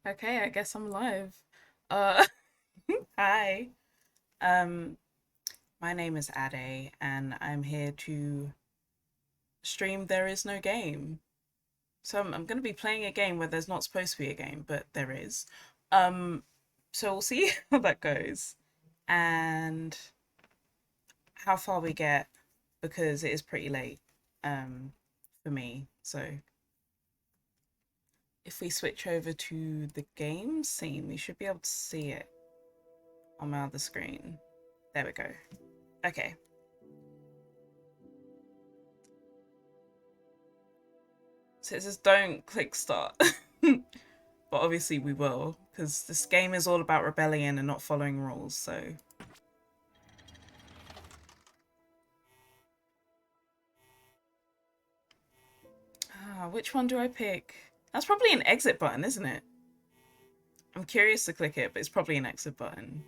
Okay, I guess I'm live. Uh, hi. Um, my name is Ade, and I'm here to stream There Is No Game. So I'm going to be playing a game where there's not supposed to be a game, but there is. Um, so we'll see how that goes and how far we get because it is pretty late, for me. So if we switch over to the game scene, we should be able to see it on my other screen. There we go. Okay. So it says don't click start. But obviously we will, because this game is all about rebellion and not following rules, so. Which one do I pick? That's probably an exit button, isn't it? I'm curious to click it, but it's probably an exit button.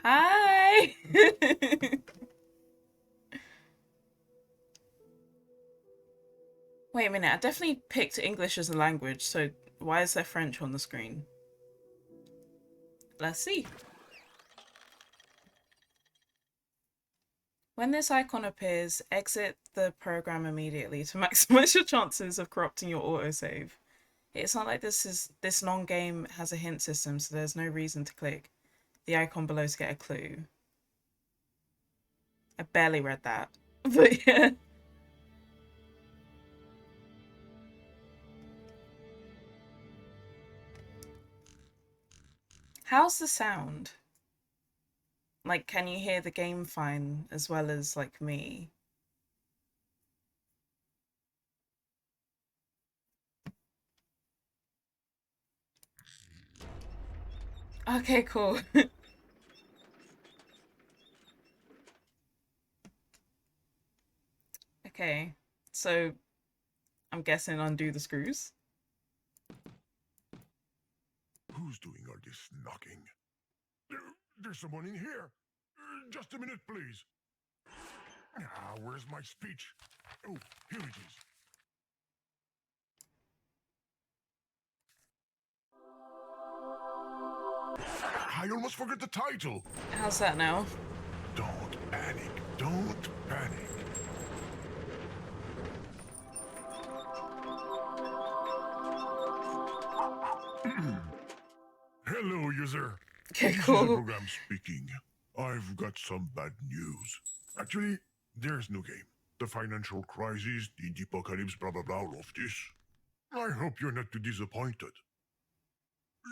Hi! Wait a minute, I definitely picked English as a language, so why is there French on the screen? Let's see. When this icon appears, exit the program immediately to maximize your chances of corrupting your autosave. It's not like this non-game has a hint system, so there's no reason to click the icon below to get a clue. I barely read that, but yeah. How's the sound? Like, can you hear the game fine as well as like me? Okay, cool. Okay, so I'm guessing undo the screws. Who's doing all this knocking? There's someone in here. Just a minute, please. Where's my speech? Oh, here it is. I almost forgot the title. How's that now? Don't panic. Don't panic. Hello, user. Okay, This is a cool. program speaking. I've got some bad news. Actually, there's no game. The financial crisis, the apocalypse, blah blah blah, all of this. I hope you're not too disappointed.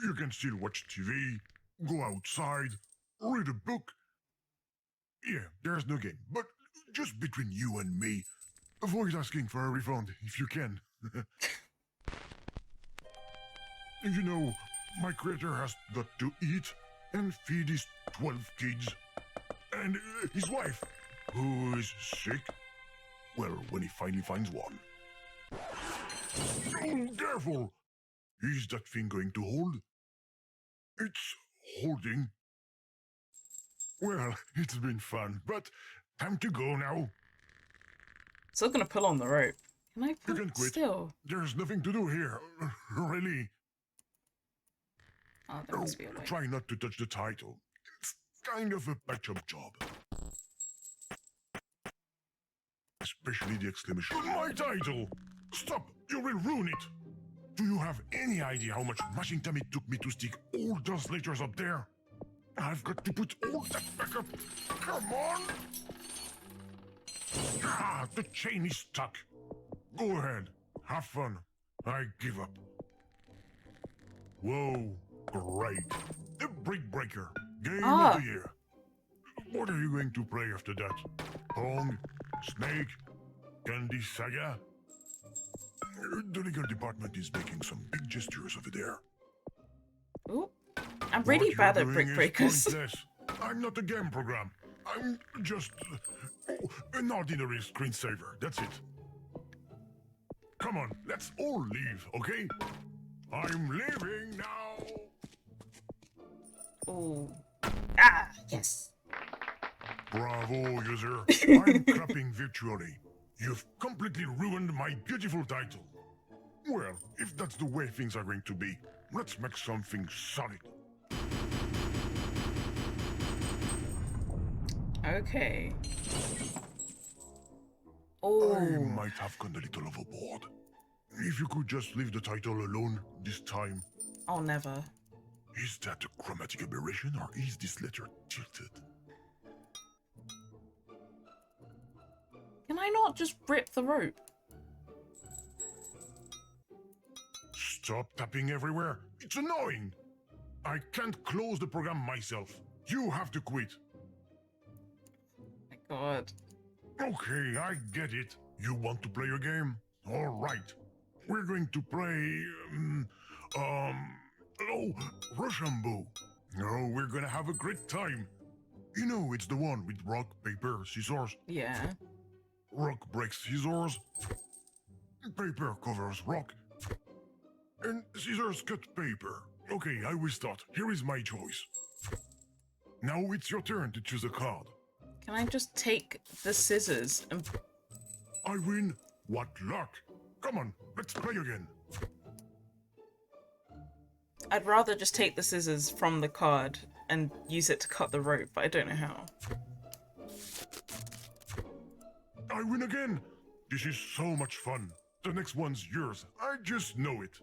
You can still watch TV, go outside, read a book. Yeah, there's no game. But just between you and me, avoid asking for a refund if you can. You know, my creator has got to eat and feed his 12 kids. And his wife, who is sick. Well, when he finally finds one. Oh, careful! Is that thing going to hold? It's holding. Well, it's been fun, but time to go now. Still gonna pull on the rope. Can I You pull can quit. still? There's nothing to do here. Really. Oh, there must be a way. Try not to touch the title. It's kind of a patch-up job. Especially the exclamation. My title! Stop! You will ruin it! Do you have any idea how much mashing time it took me to stick all those letters up there? I've got to put all that back up. Come on! The chain is stuck. Go ahead. Have fun. I give up. Whoa. Great. The Brick Breaker. Game of the year. What are you going to play after that? Pong? Snake? Candy Saga? The legal department is making some big gestures over there. Ooh. I'm really bad at brick breakers. I'm not a game program. I'm just an ordinary screensaver. That's it. Come on, let's all leave, okay? I'm leaving now. Oh. Yes. Bravo, user. I'm clapping virtually. You've completely ruined my beautiful title. Well, if that's the way things are going to be, let's make something solid. Okay. I Oh, might have gone a little overboard. If you could just leave the title alone this time. I'll never. Is that a chromatic aberration or is this letter tilted? Can I not just rip the rope? Stop tapping everywhere. It's annoying. I can't close the program myself. You have to quit. My God. Okay, I get it. You want to play a game? All right. We're going to play, Rochambeau. Oh, we're gonna have a great time. You know, it's the one with rock, paper, scissors. Yeah. Rock breaks scissors. Paper covers rock. And scissors cut paper. Okay, I will start. Here is my choice. Now it's your turn to choose a card. Can I just take the scissors and... I win. What luck. Come on, let's play again. I'd rather just take the scissors from the card and use it to cut the rope, but I don't know how. I win again. This is so much fun. The next one's yours. I just know it.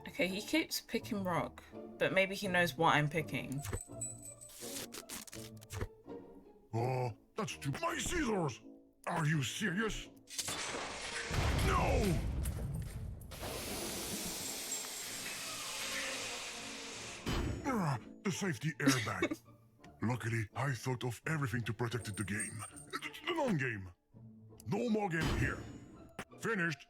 Okay, he keeps picking rock, but maybe he knows what I'm picking. Oh, that's too... My scissors! Are you serious? No! The safety airbag. Luckily, I thought of everything to protect the game. The non-game. No more game here. Finished.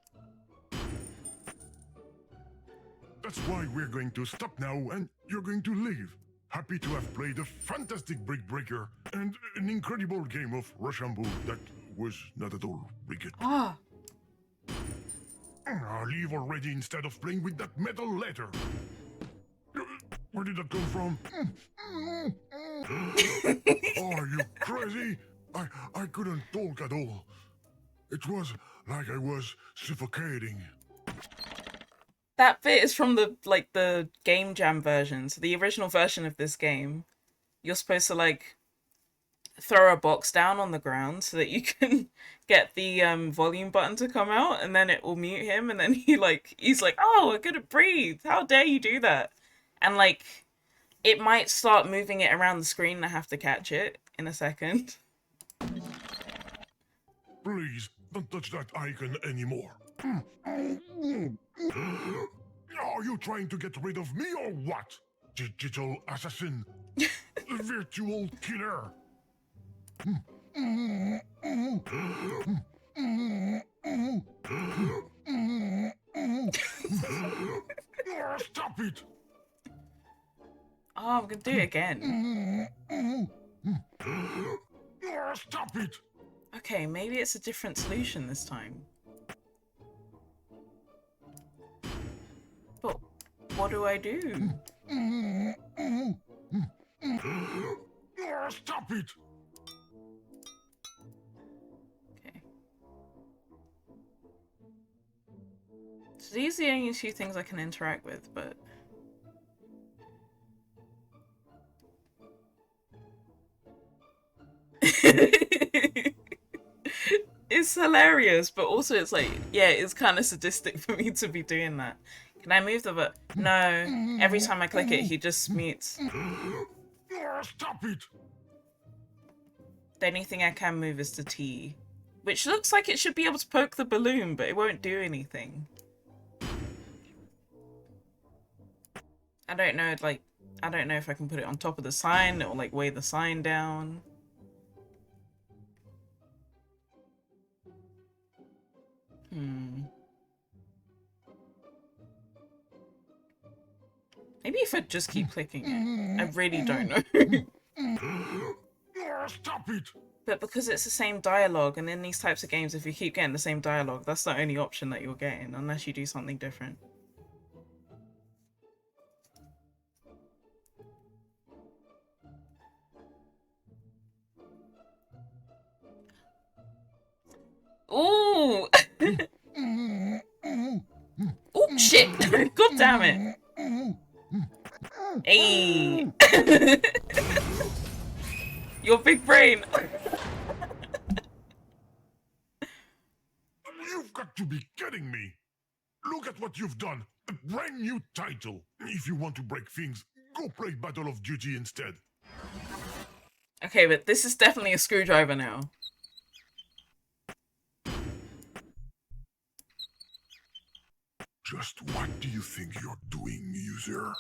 That's why we're going to stop now and you're going to leave. Happy to have played a fantastic Brick Breaker and an incredible game of Rochambeau that was not at all wicked. Ah! I'll leave already instead of playing with that metal letter. Where did that come from? Are you crazy? I couldn't talk at all. It was like I was suffocating. That bit is from the Game Jam version. So the original version of this game, you're supposed to like throw a box down on the ground so that you can get the volume button to come out, and then it will mute him, and then he's like, "Oh, I couldn't breathe. How dare you do that?" And like, it might start moving it around the screen, and I have to catch it in a second. Please, don't touch that icon anymore. Are you trying to get rid of me or what? Digital assassin. Virtual killer. Stop it! Oh, I'm gonna do it again. Stop it! Okay, maybe it's a different solution this time. But what do I do? Stop it! Okay. So these are the only two things I can interact with, but... It's hilarious, but also it's like, yeah, it's kind of sadistic for me to be doing that. Can I move the button? No. Every time I click it, he just mutes. Stop it! The only thing I can move is the T, which looks like it should be able to poke the balloon, but it won't do anything. I don't know, like, I don't know if I can put it on top of the sign or like weigh the sign down. Maybe if I just keep clicking it. I really don't know. Stop it! But because it's the same dialogue, and in these types of games, if you keep getting the same dialogue, that's the only option that you're getting, unless you do something different. Ooh! Oh shit! God damn it! Hey! Your big brain! You've got to be kidding me! Look at what you've done! A brand new title! If you want to break things, go play Battle of Duty instead. Okay, but this is definitely a screwdriver now. Just what do you think you're doing, user?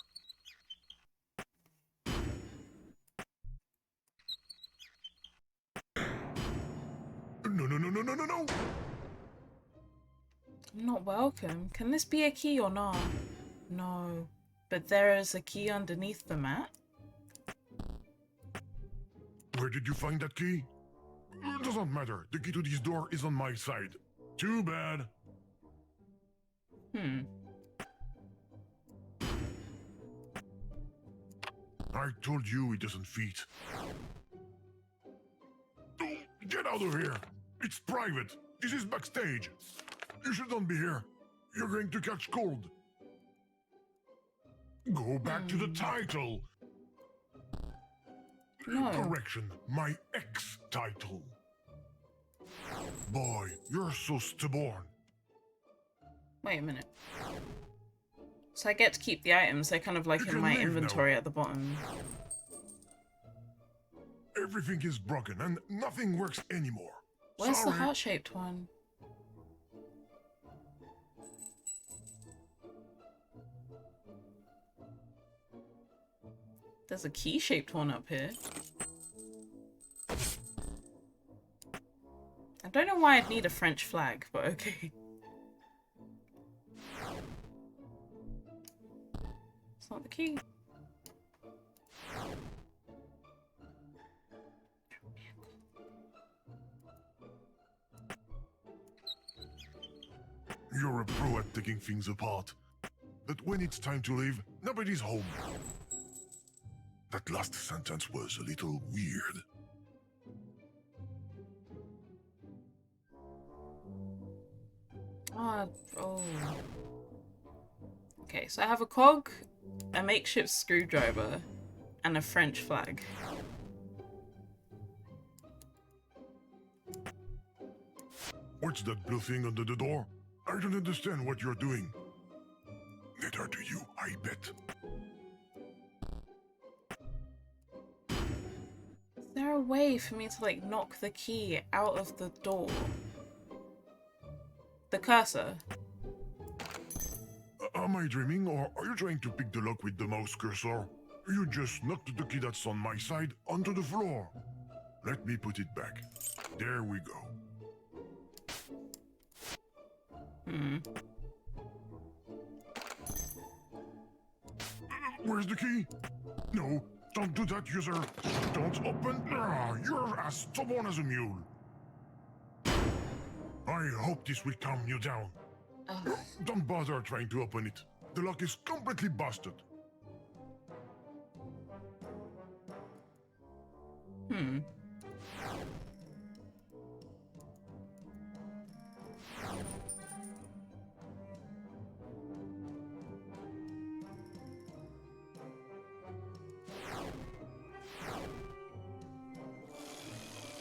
No! I'm not welcome. Can this be a key or not? No. But there is a key underneath the mat? Where did you find that key? It doesn't matter. The key to this door is on my side. Too bad. I told you it doesn't fit. Oh, get out of here! It's private. This is backstage. You shouldn't be here. You're going to catch cold. Go back to the title. No. Correction, my ex-title. Boy, you're so stubborn. Wait a minute. So I get to keep the items, they're kind of like You in can my leave inventory now. at the bottom. Everything is broken and nothing works anymore. Where's Sorry. the heart-shaped one? There's a key-shaped one up here. I don't know why I'd need a French flag, but okay. It's not the key. You're a pro at taking things apart. But when it's time to leave, nobody's home. That last sentence was a little weird. Oh. Okay, so I have a cog, a makeshift screwdriver, and a French flag. What's that blue thing under the door? I don't understand what you're doing. Neither do you, I bet. Is there a way for me to, like, knock the key out of the door? The cursor? Am I dreaming, or are you trying to pick the lock with the mouse cursor? You just knocked the key that's on my side onto the floor. Let me put it back. There we go. Where's the key? No, don't do that, user. Don't open. You're as stubborn as a mule. I hope this will calm you down. Ugh. Don't bother trying to open it. The lock is completely busted.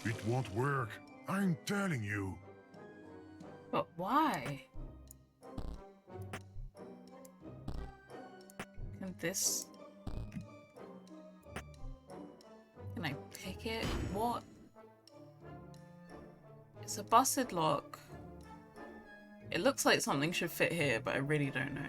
It won't work. I'm telling you. But why? Can this... Can I pick it? What? It's a busted lock. It looks like something should fit here, but I really don't know.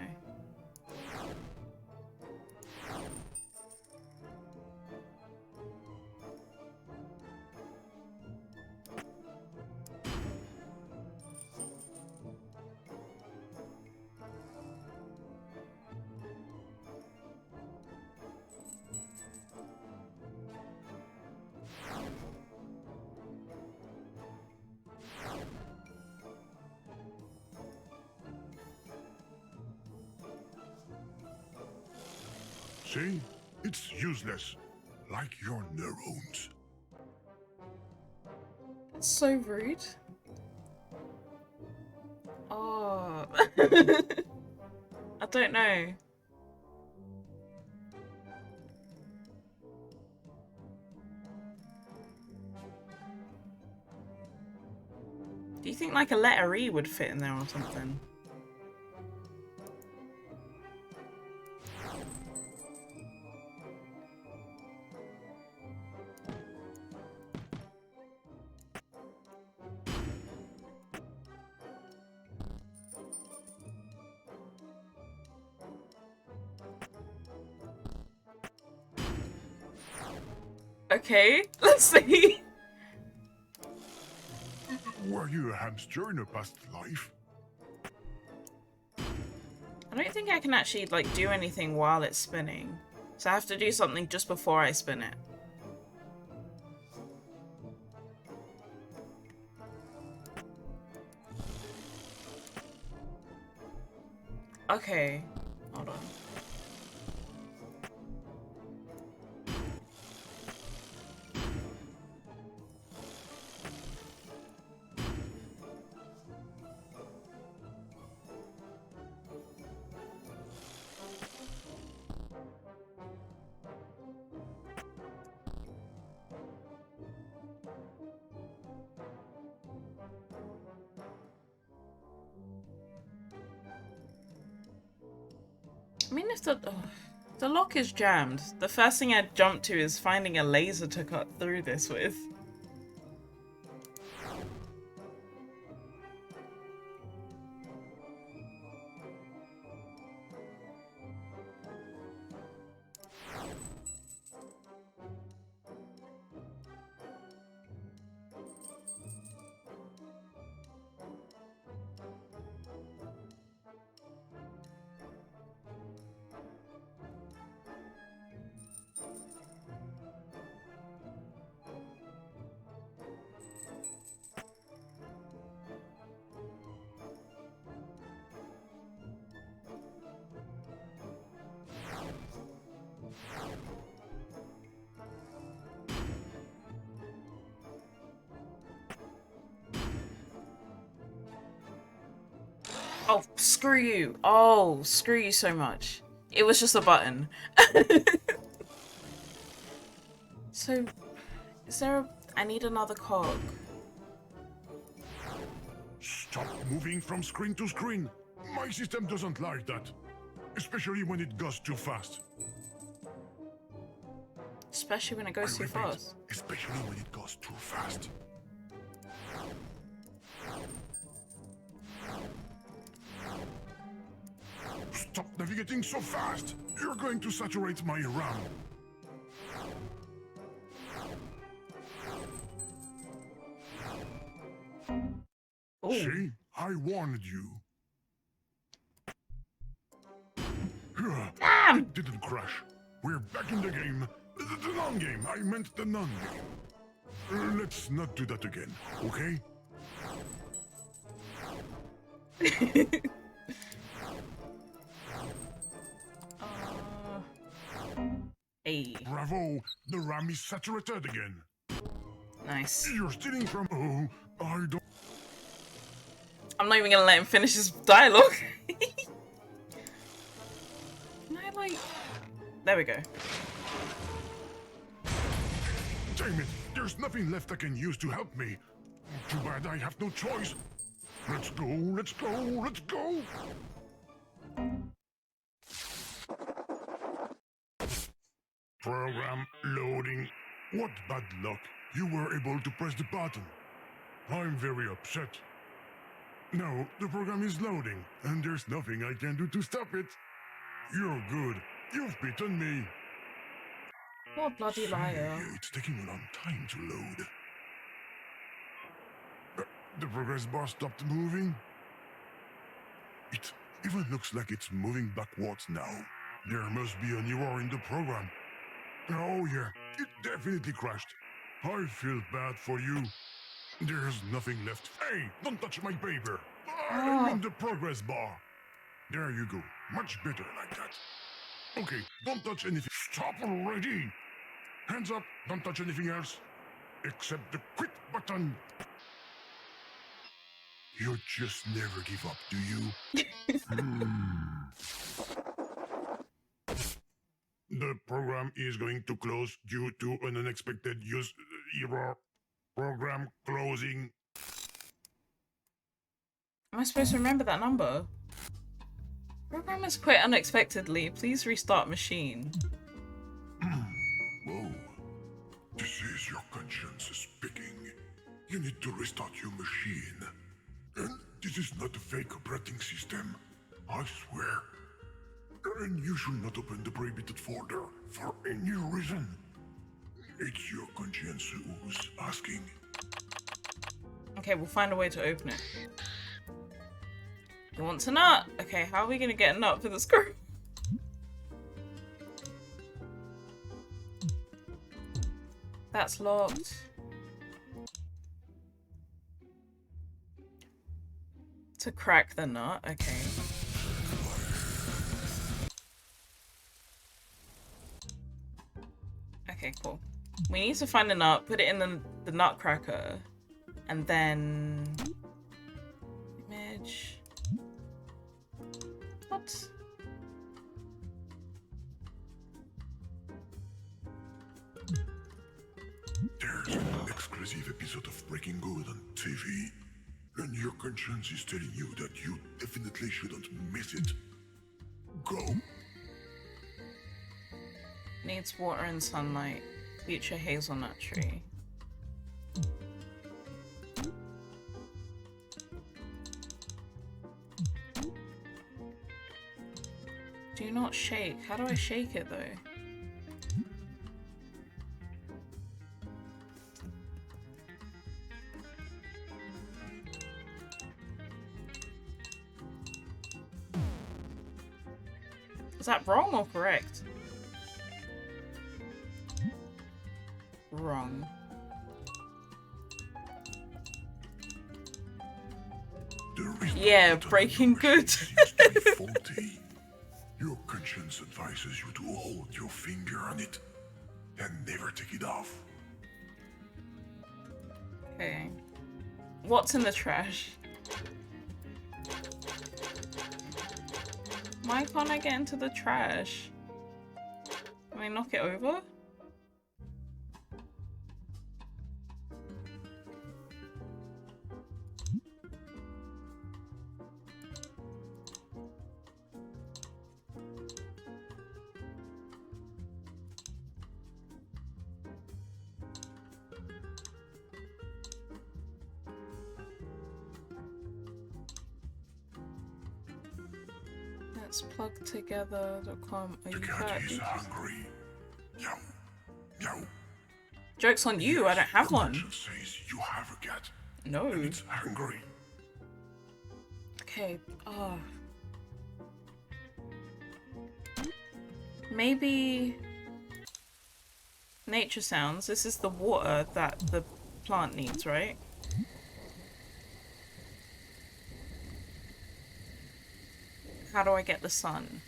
See? It's useless. Like your neurons. That's so rude. Oh. I don't know. Do you think like a letter E would fit in there or something? Okay, let's see. Were you a hamster in a past life? I don't think I can actually like do anything while it's spinning. So I have to do something just before I spin it. Okay, hold on. I mean, if the lock is jammed, the first thing I'd jump to is finding a laser to cut through this with. Oh, screw you. Oh, screw you so much. It was just a button. So, is there a... I need another cog. Stop moving from screen to screen. My system doesn't like that. Especially when it goes too fast. Especially when it goes too fast. Especially when it goes too fast. Stop navigating so fast! You're going to saturate my RAM. Ooh. See? I warned you. Damn! It didn't crash. We're back in the game. The non-game. I meant the non-game. Let's not do that again, okay? Hey. Bravo! The RAM is saturated again. Nice. You're stealing from... Oh, I don't... I'm not even gonna let him finish his dialogue. Can I, like... There we go. Damn it! There's nothing left I can use to help me. Too bad I have no choice. Let's go, let's go, let's go! Program loading. What bad luck. You were able to press the button. I'm very upset. No, the program is loading, and there's nothing I can do to stop it. You're good. You've beaten me. What a bloody liar. It's taking a long time to load. The progress bar stopped moving. It even looks like it's moving backwards now. There must be an error in the program. Oh yeah, it definitely crashed. I feel bad for you. There's nothing left. Hey, don't touch my paper. I'm in the progress bar. There you go. Much better like that. Okay, don't touch anything. Stop already. Hands up. Don't touch anything else. Except the quit button. You just never give up, do you? The program is going to close due to an unexpected use error. Program closing. Am I supposed to remember that number? Program has quit unexpectedly. Please restart machine. Whoa. This is your conscience speaking. You need to restart your machine. And this is not a fake operating system. I swear. And you should not open the prohibited folder for any reason. It's your conscience who's asking. Okay, we'll find a way to open it. You want a nut? Okay, how are we gonna get a nut for the screw? That's locked. To crack the nut, okay. Okay, cool. We need to find a nut, put it in the nutcracker, and then... Image... What? There's an exclusive episode of Breaking Good on TV, and your conscience is telling you that you definitely shouldn't miss it. Go. Needs water and sunlight. Future hazelnut tree. Do not shake. How do I shake it though? Is that wrong or correct? Wrong. Yeah, Breaking Good. Faulty. Your conscience advises you to hold your finger on it and never take it off. Okay. What's in the trash? Why can't I get into the trash? Can I knock it over? Let's plug together.com. The cat is hungry. Meow. Meow. Joke's on you, I don't have one. Says you have a cat. No. And it's hungry. Okay, maybe nature sounds. This is the water that the plant needs, right? How do I get the sun?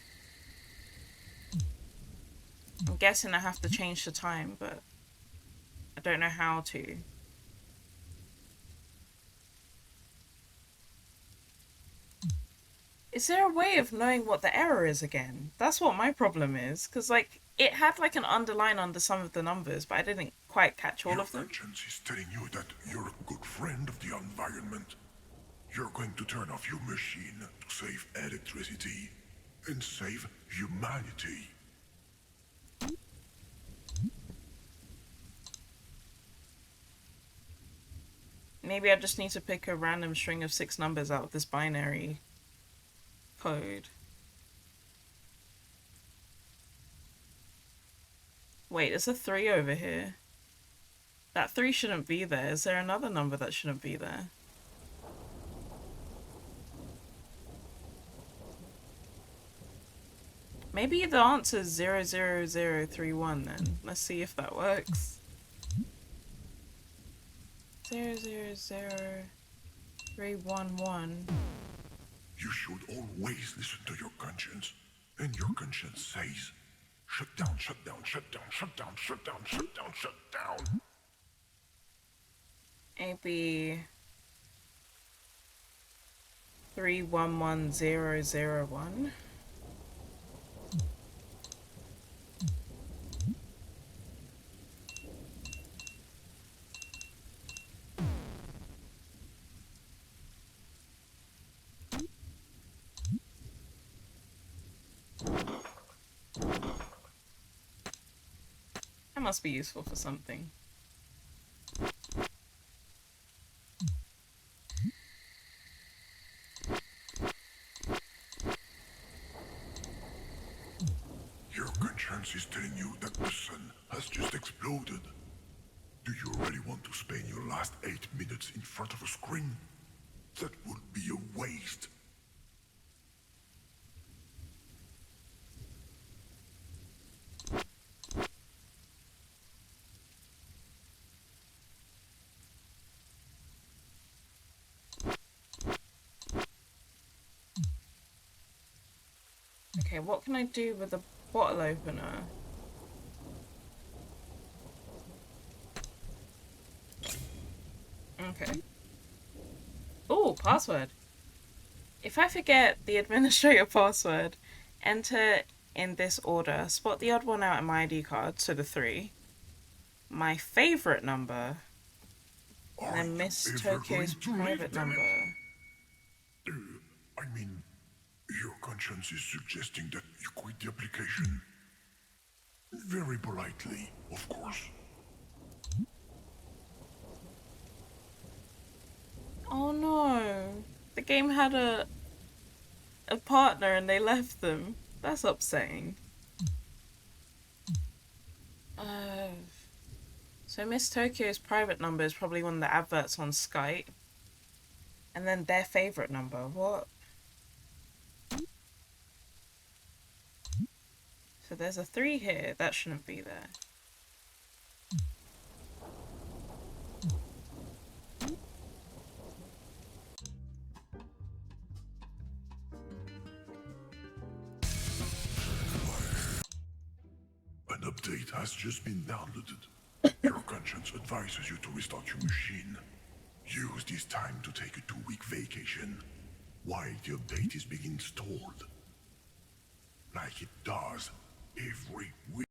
I'm guessing I have to change the time, but I don't know how to. Is there a way of knowing what the error is again? That's what my problem is, because like it had like an underline under some of the numbers, but I didn't quite catch all of them. Your conscience is telling you that you're a good friend of the environment. You're going to turn off your machine to save electricity and save humanity. Maybe I just need to pick a random string of 6 numbers out of this binary code. Wait, there's a 3 over here. That 3 shouldn't be there. Is there another number that shouldn't be there? Maybe the answer is 00031 then. Let's see if that works. 000311. You should always listen to your conscience. And your conscience says, shut down, shut down, shut down, shut down, shut down, shut down, shut down. Maybe 311001. That must be useful for something. Your conscience is telling you that the sun has just exploded. Do you really want to spend your last 8 minutes in front of a screen? That would be a waste. Okay, what can I do with a bottle opener? Okay. Oh, password. If I forget the administrator password, enter in this order. Spot the odd one out in my ID card, so the 3. My favourite number. And then Miss Tokyo's private number. I mean, your conscience is suggesting that you quit the application. Very politely, of course. Oh no. The game had a partner and they left them. That's upsetting. So Miss Tokyo's private number is probably one of the adverts on Skype. And then their favourite number. What? So there's a 3 here. That shouldn't be there. An update has just been downloaded. Your conscience advises you to restart your machine. Use this time to take a 2-week vacation while the update is being installed. Like it does every week.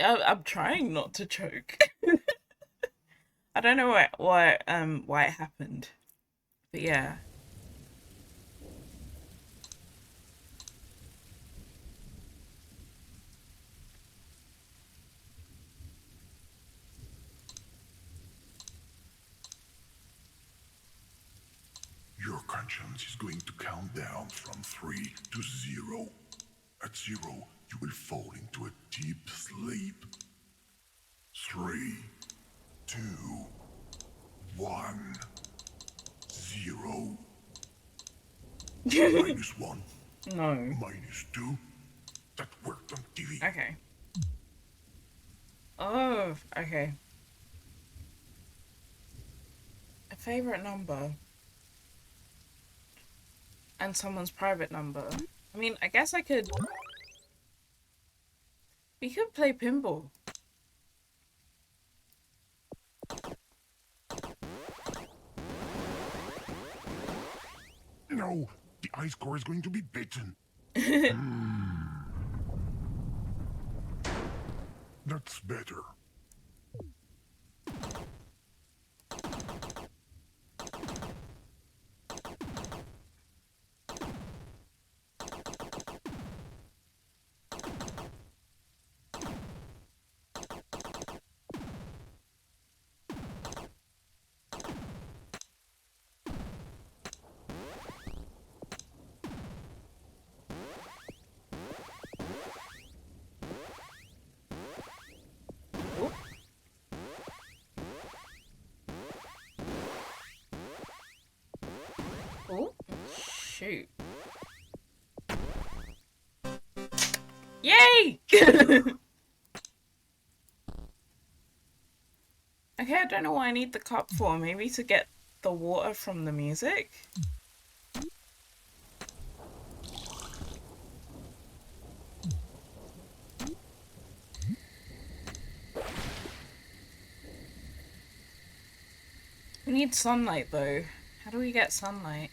I'm trying not to choke. I don't know why it happened. But yeah. Your conscience is going to count down from 3 to 0. At 0, you will fall into a deep sleep. 3, 2, 1, 0. -1. No. -2. That worked on TV. Okay. Oh, okay. A favorite number and someone's private number. I mean, I guess I could. We could play pinball. No, the ice core is going to be bitten. That's better. Oh, oh, shoot. Yay! Okay, I don't know what I need the cup for. Maybe to get the water from the music? We need sunlight though. How do we get sunlight?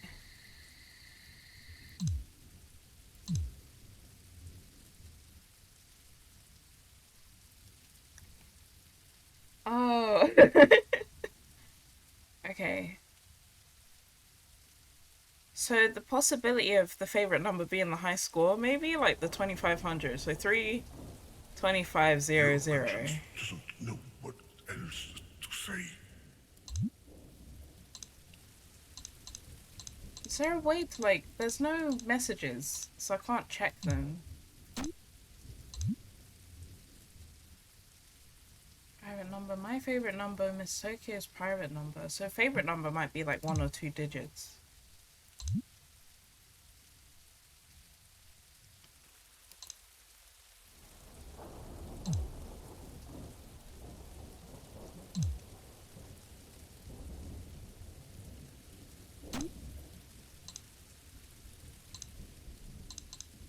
Oh. Okay. So the possibility of the favorite number being the high score, maybe like the 2500. So 32500. Your conscience doesn't know what else to say. Is there a way to like? There's no messages, so I can't check them. Private number. My favorite number, Miss Tokyo's private number. So favorite number might be like 1 or 2 digits.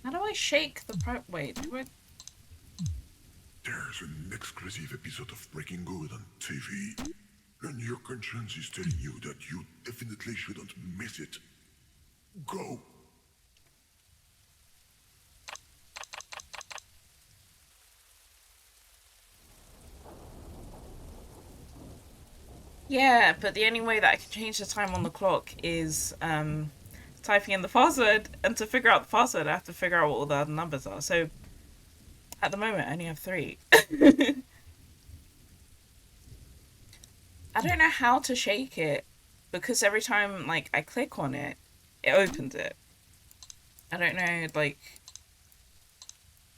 How do I shake the wait, do I... There's an exclusive episode of Breaking Good on TV, and your conscience is telling you that you definitely shouldn't miss it. Go. Yeah, but the only way that I can change the time on the clock is typing in the password, and to figure out the password I have to figure out what all the other numbers are. So at the moment I only have 3. I don't know how to shake it because every time like I click on it, it opens it. I don't know like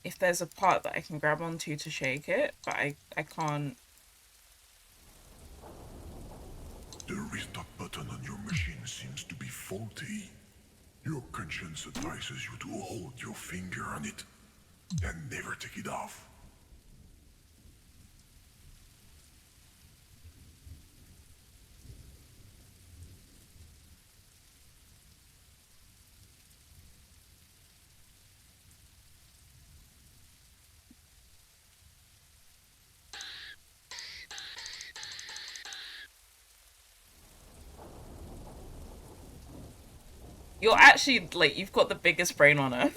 if there's a part that I can grab onto to shake it, but I can't. The restart button on your machine seems to be faulty. Your conscience advises you to hold your finger on it and never take it off. You're actually like you've got the biggest brain on earth.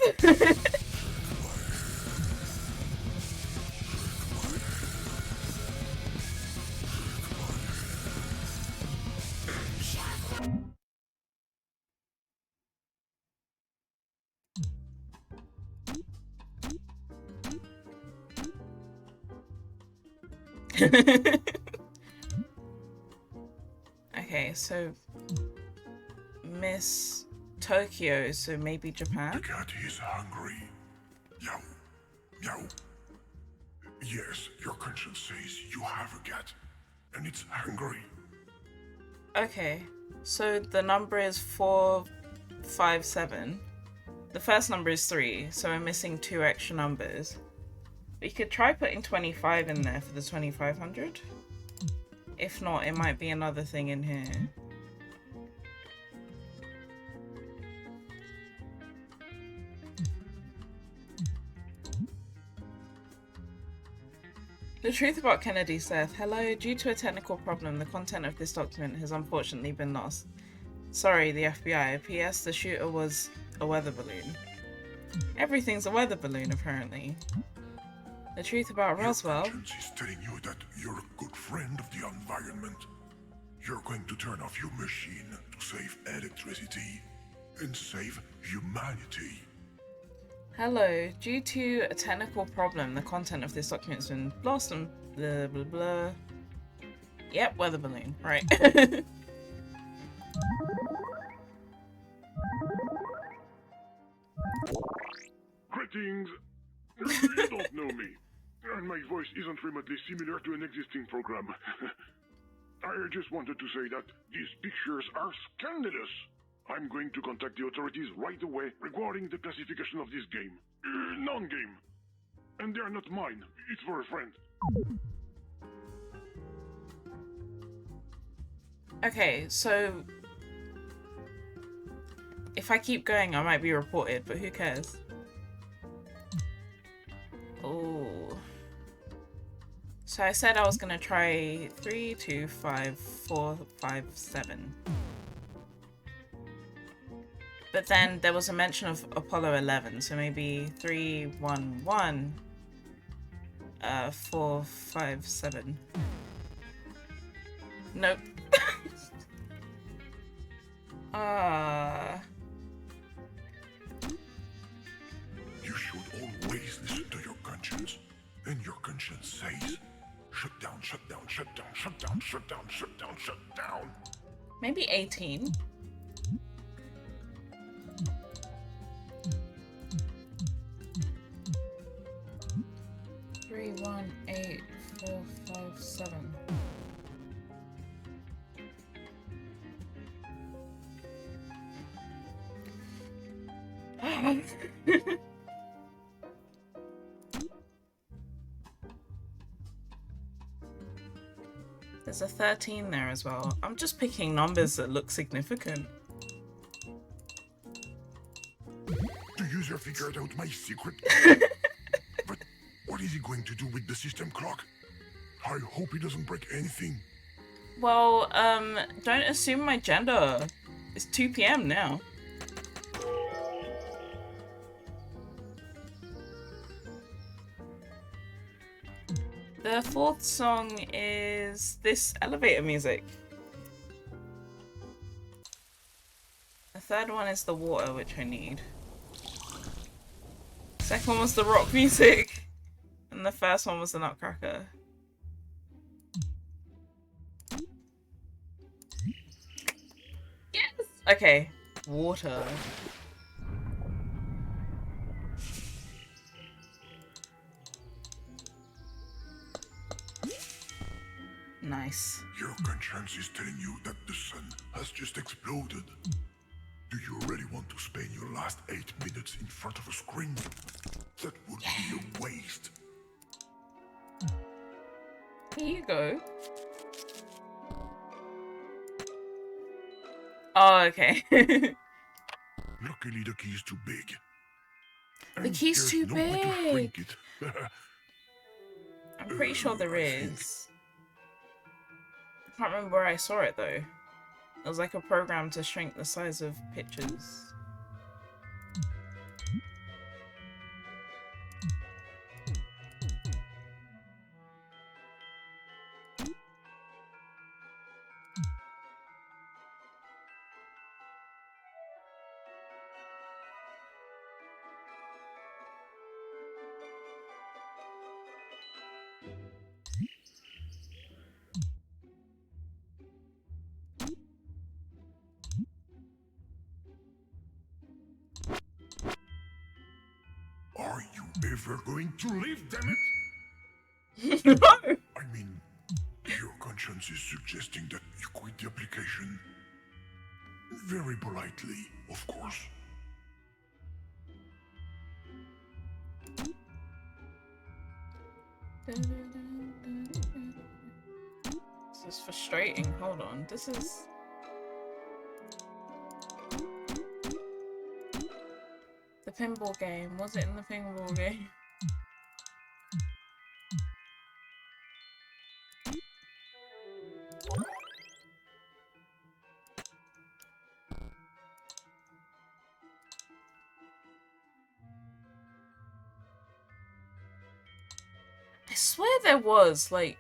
Okay, so Miss Tokyo, so maybe The Japan? cat is hungry. Meow. Meow. Yes, your conscience says you have a cat, and it's hungry. Okay, so the number is 457. The first number is 3, so I'm missing 2 extra numbers. We could try putting 25 in there for the 2500. If not, it might be another thing in here. The truth about Kennedy's death. Hello, due to a technical problem, the content of this document has unfortunately been lost. Sorry, the FBI. P.S. The shooter was a weather balloon. Everything's a weather balloon, apparently. The truth about Roswell. Your conscience is telling you that you're a good friend of the environment. You're going to turn off your machine to save electricity and save humanity. Hello, due to a technical problem, the content of this document has been lost and blah blah blah. Yep, weather balloon, right. Greetings. You don't know me, and my voice isn't remotely similar to an existing program. I just wanted to say that these pictures are scandalous. I'm going to contact the authorities right away regarding the classification of this game. Non-game. And they're not mine. It's for a friend. Okay, so if I keep going, I might be reported, but who cares? Oh. So I said I was gonna try 3, 2, 5, 4, 5, 7. But then there was a mention of Apollo 11, so maybe 3, 1, 1, 4, 5, 7. Nope. You should always listen to your conscience. And your conscience says, shut down, shut down, shut down, shut down, shut down, shut down, shut down. Maybe 18. Three, 1, 8, 4, 5, 7. There's a 13 there as well. I'm just picking numbers that look significant. The user figured out my secret. But what is he going to do with the system clock? I hope he doesn't break anything. Well, don't assume my gender. It's 2 p.m. now. The fourth song is this elevator music. The third one is the water, which I need. Second one was the rock music. And the first one was the nutcracker. Yes! Okay, water. Nice. Your conscience is telling you that the sun has just exploded. Do you really want to spend your last 8 minutes in front of a screen? That would be a waste. Here you go. Oh, okay. Luckily, the key is too big. The key's too no way to big. shrink it. I'm pretty sure there I think. is. I can't remember where I saw it though. It was like a program to shrink the size of pictures. Are you ever going to leave, damn it? No! I mean, your conscience is suggesting that you quit the application. Very politely, of course. This is frustrating. Hold on. This is... The pinball game. Was it in the pinball game? I swear there was, like,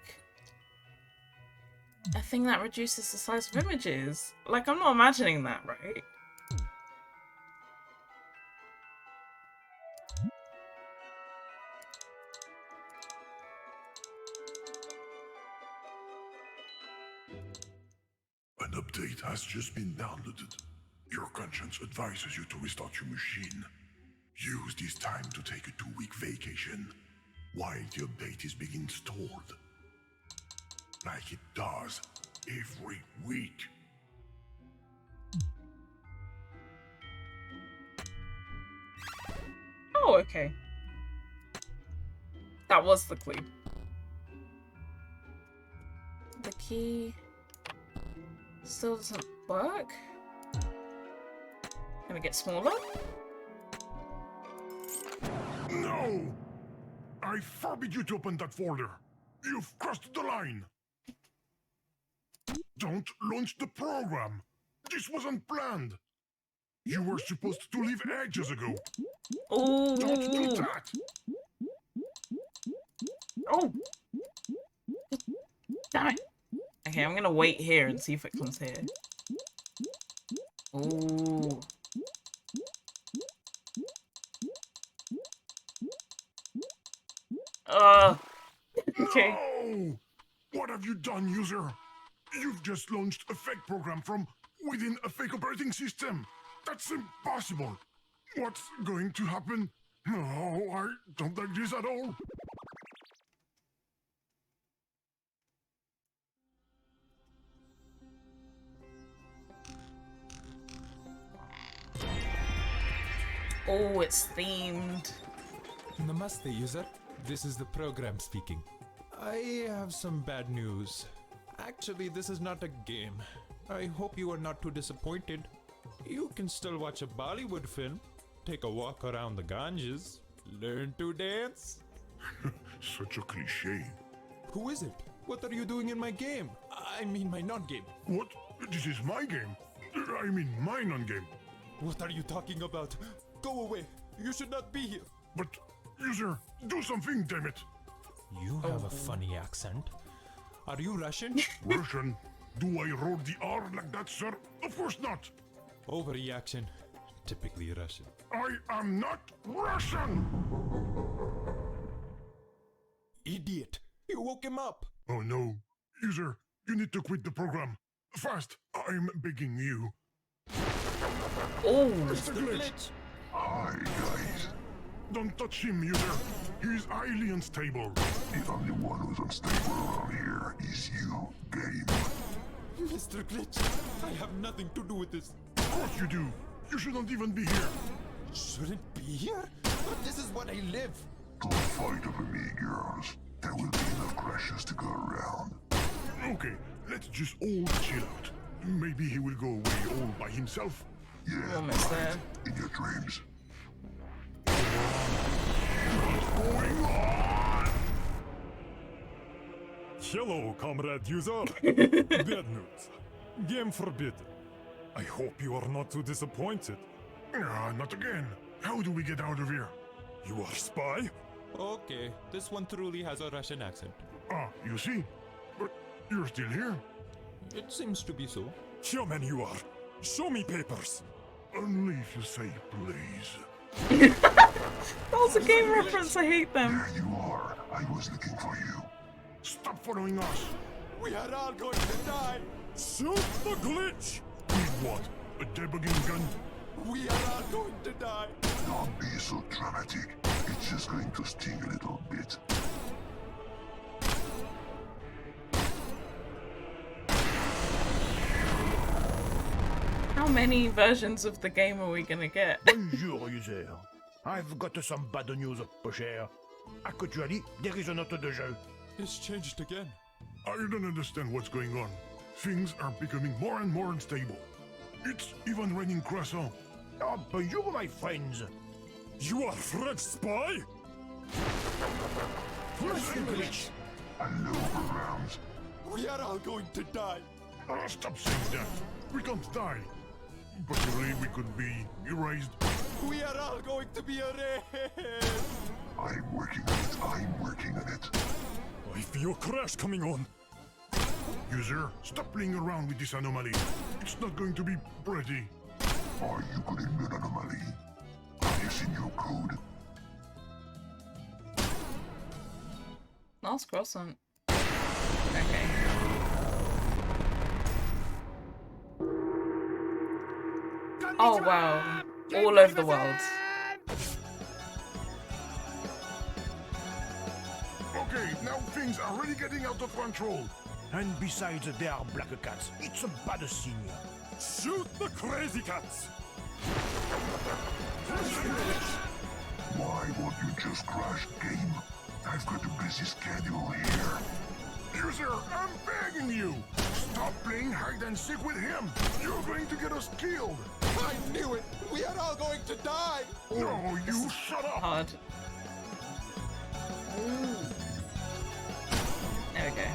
a thing that reduces the size of images. Like, I'm not imagining that, right? An update has just been downloaded. Your conscience advises you to restart your machine. Use this time to take a 2-week vacation while the update is being installed. Like it does every week. Oh, okay. That was the clue. The key still doesn't work. Can we get smaller? No! I forbid you to open that folder. You've crossed the line. Don't launch the program. This wasn't planned. You were supposed to leave ages ago. Oh! Don't do that. Oh! Damn it. Okay, I'm gonna wait here and see if it comes here. Ooh. Okay. No! What have you done, user? You've just launched a fake program from within a fake operating system. That's impossible. What's going to happen? No, I don't like this at all. Oh, it's themed. Namaste, user. This is the program speaking. I have some bad news. Actually, this is not a game. I hope you are not too disappointed. You can still watch a Bollywood film, take a walk around the Ganges, learn to dance. Such a cliche. Who is it? What are you doing in my game? I mean my non-game. What? This is my game. I mean my non-game. What are you talking about? Go away. You should not be here. But, user, do something, damn it. You have a funny accent. Are you Russian? Russian? Do I roll the R like that, sir? Of course not. Overreaction. Typically Russian. I am not Russian! Idiot. You woke him up. Oh no. User, you need to quit the program. Fast, I'm begging you. Oh. Mr. Glitch! Hi, guys. Don't touch him, user. He's highly unstable. The only one who's unstable around here is you, game. Mr. Glitch, I have nothing to do with this. Of course you do. You shouldn't even be here. Shouldn't be here? But this is what I live. Don't fight over me, girls. There will be enough crashes to go around. Okay, let's just all chill out. Maybe he will go away all by himself. Yeah, Almost there. in your dreams. What's going on? Hello, comrade user. Bad news. Game forbidden. I hope you are not too disappointed. Not again. How do we get out of here? You are spy? Okay, this one truly has a Russian accent. Ah, you see? But you're still here. It seems to be so. Human you are. Show me papers. Only if you say please. That was a game reference. I hate them. There you are. I was looking for you. Stop following us. We are all going to die. Shoot the glitch. Need what? A debugging gun? We are all going to die. Don't be so dramatic. It's just going to sting a little bit. How many versions of the game are we gonna get? Bonjour, user. I've got some bad news, peu cher. Actually, there is another de jeu. It's changed again. I don't understand what's going on. Things are becoming more and more unstable. It's even raining croissant. Oh, bonjour, my friends. You are French spy? English. Hello, Browns. We are all going to die. Stop saying that. We can't die. Possibly we could be erased. We are all going to be erased. I'm working on it. I'm working on it. I feel crash coming on. User, stop playing around with this anomaly. It's not going to be pretty. Are you putting an anomaly? Is in your code? Last croissant. Okay. Oh wow. All over the world. Okay, now things are really getting out of control. And besides, there are black cats. It's a bad scene. Shoot the crazy cats! Why won't you just crash game? I've got a busy schedule here. User, I'm begging you! Stop playing hide and seek with him! You're going to get us killed! I knew it. We are all going to die. No, you shut up! Hard. There we go.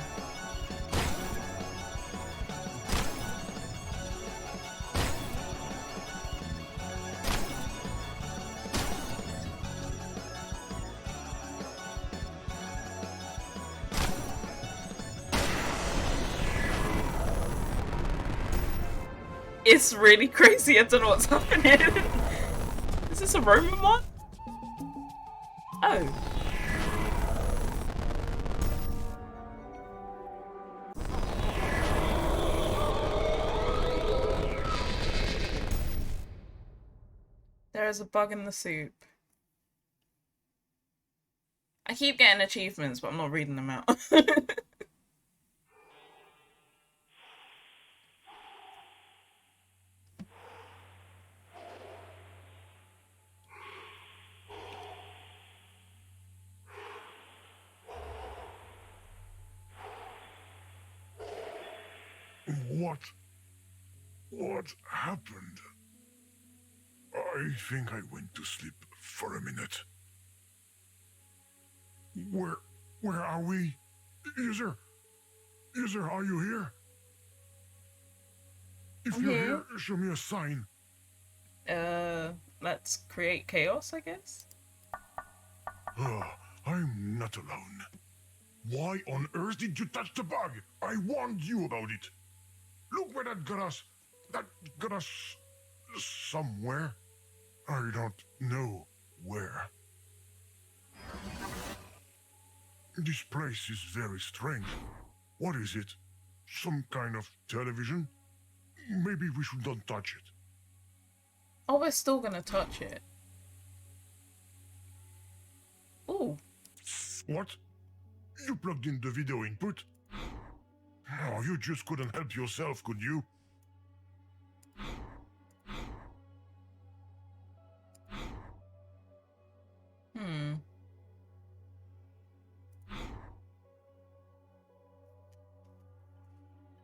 It's really crazy. I don't know what's happening. Is this a Roman one? Oh. There is a bug in the soup. I keep getting achievements, but I'm not reading them out. What happened? I think I went to sleep for a minute. Where are we? User, are you here? If I'm you're here. here, show me a sign. Let's create chaos, I guess. Oh, I'm not alone. Why on earth did you touch the bug? I warned you about it. Look where that got us. That got us somewhere. I don't know where. This place is very strange. What is it? Some kind of television? Maybe we should not touch it. Oh, we're still gonna touch it. Ooh. What? You plugged in the video input? Oh, you just couldn't help yourself, could you?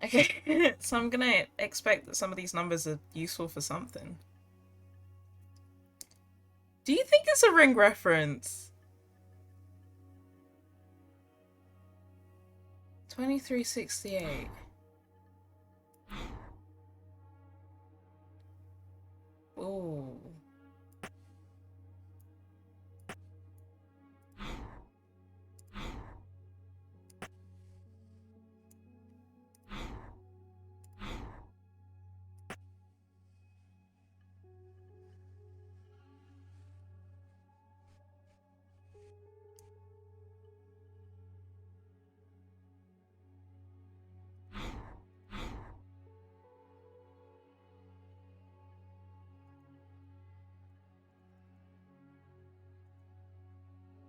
Okay, so I'm gonna expect that some of these numbers are useful for something. Do you think it's a Ring reference? 2368. Ooh.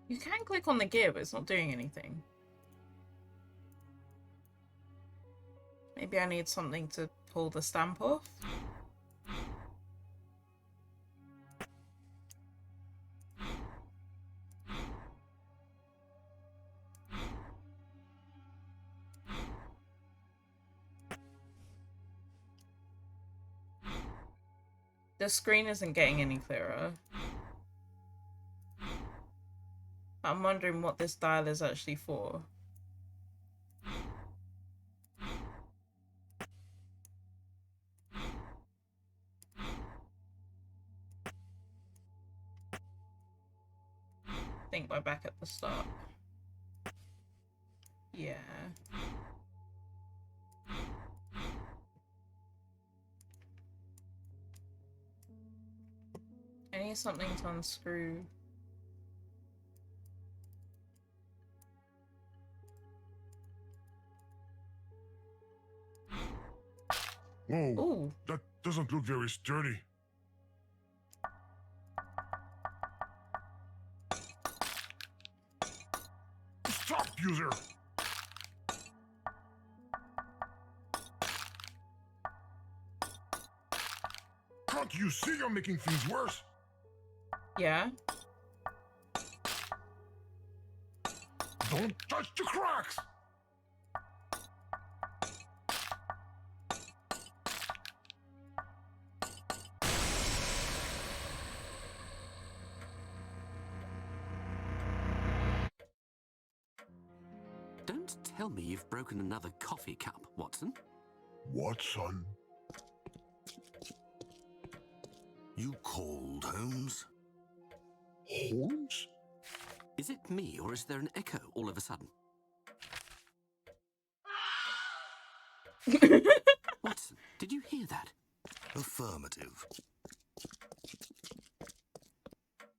You can click on the gear, but it's not doing anything. Maybe I need something to pull the stamp off. The screen isn't getting any clearer. I'm wondering what this dial is actually for. I think we're back at the start. Yeah. I need something to unscrew. Whoa, Ooh. that doesn't look very sturdy. Stop, user! Can't you see you're making things worse? Yeah. Don't touch the cracks! Don't tell me you've broken another coffee cup, Watson. What, son? You called, Holmes? Holmes? Is it me, or is there an echo all of a sudden? Watson, did you hear that? Affirmative.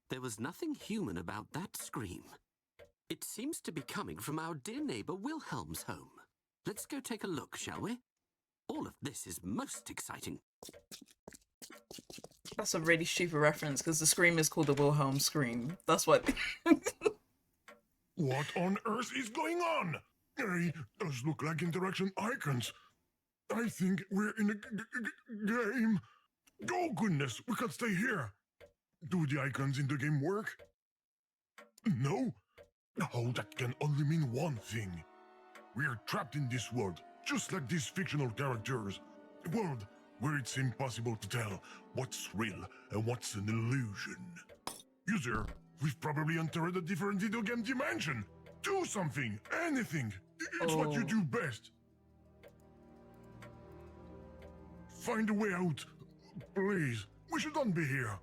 There was nothing human about that scream. It seems to be coming from our dear neighbour Wilhelm's home. Let's go take a look, shall we? All of this is most exciting. That's a really stupid reference because the scream is called the Wilhelm scream. That's what. What on earth is going on? Hey, those look like interaction icons. I think we're in a game. Oh goodness, we can't stay here. Do the icons in the game work? No? Oh, that can only mean one thing. We're trapped in this world, just like these fictional characters. A world where it's impossible to tell what's real and what's an illusion. User, we've probably entered a different video game dimension. Do something, anything. It's what you do best. Find a way out. Please, we shouldn't be here.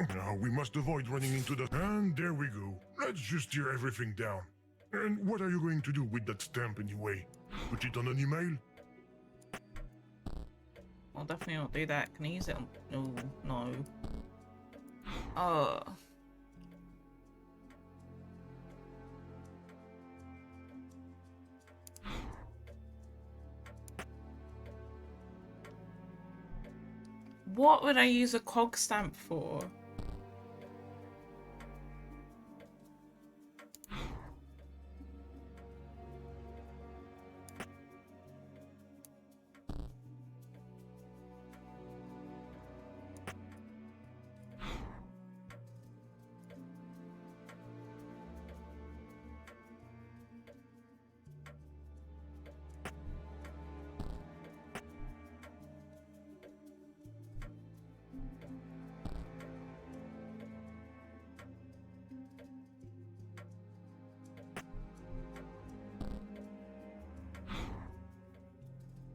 Now we must avoid running into the... And there we go. Let's just tear everything down. And what are you going to do with that stamp anyway? Put it on an email? I'll definitely not do that. Can I use it on... No. What would I use a cog stamp for?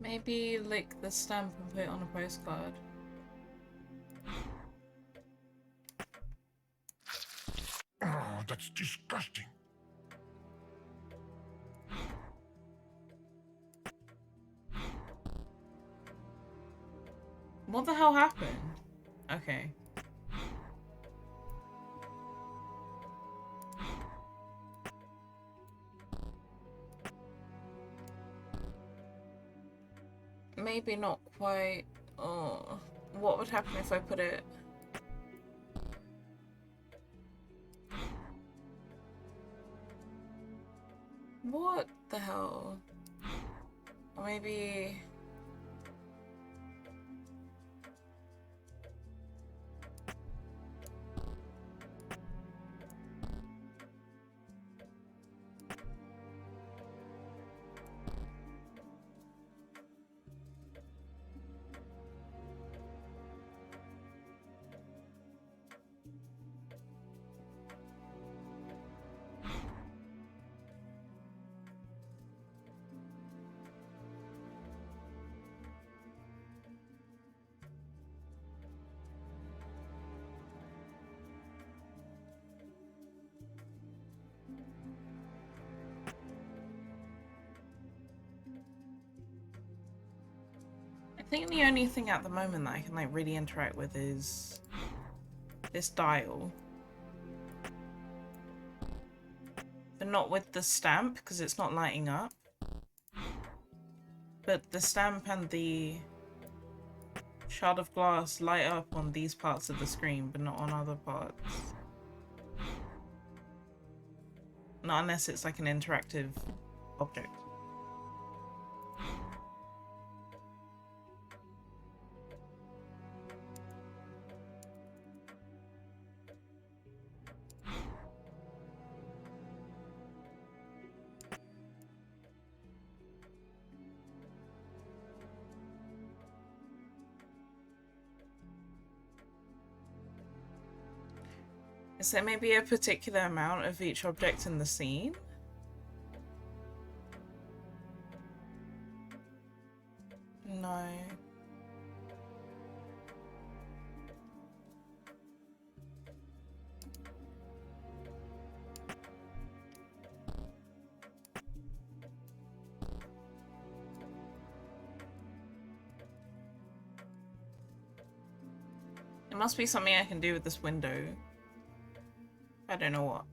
Maybe lick the stamp and put it on a postcard. Oh, that's disgusting. What the hell happened? Okay. Maybe not quite. Oh, what would happen if I put it? What the hell? Or maybe. think the only thing at the moment that I can like really interact with is this dial. But not with the stamp because it's not lighting up. But the stamp and the shard of glass light up on these parts of the screen, but not on other parts. Not unless it's like an interactive object. Is there maybe a particular amount of each object in the scene? No. It must be something I can do with this window. I don't know what.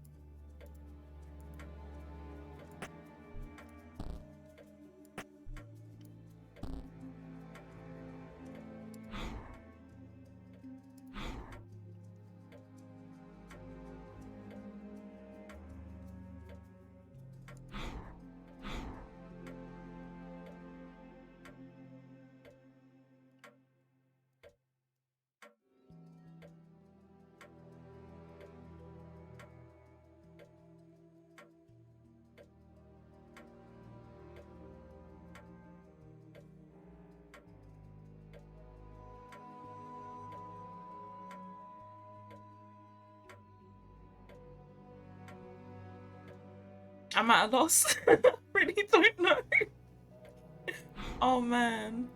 I'm at a loss. Really don't know. Oh man.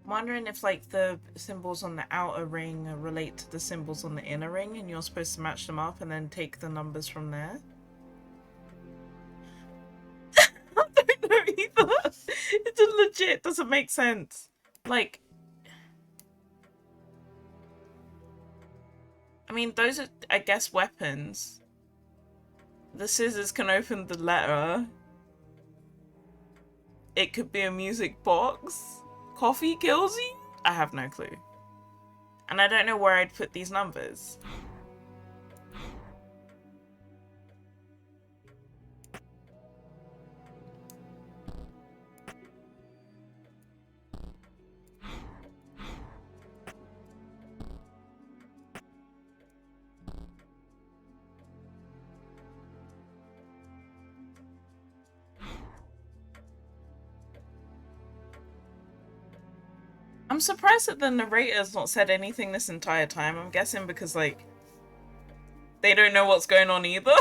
I'm wondering if like the symbols on the outer ring relate to the symbols on the inner ring and you're supposed to match them up and then take the numbers from there. I don't know either. It just legit doesn't make sense. Like, I mean, those are, I guess, weapons. The scissors can open the letter. It could be a music box. Coffee kills you? I have no clue. And I don't know where I'd put these numbers. I'm surprised that the narrator's not said anything this entire time. I'm guessing because, like, they don't know what's going on either.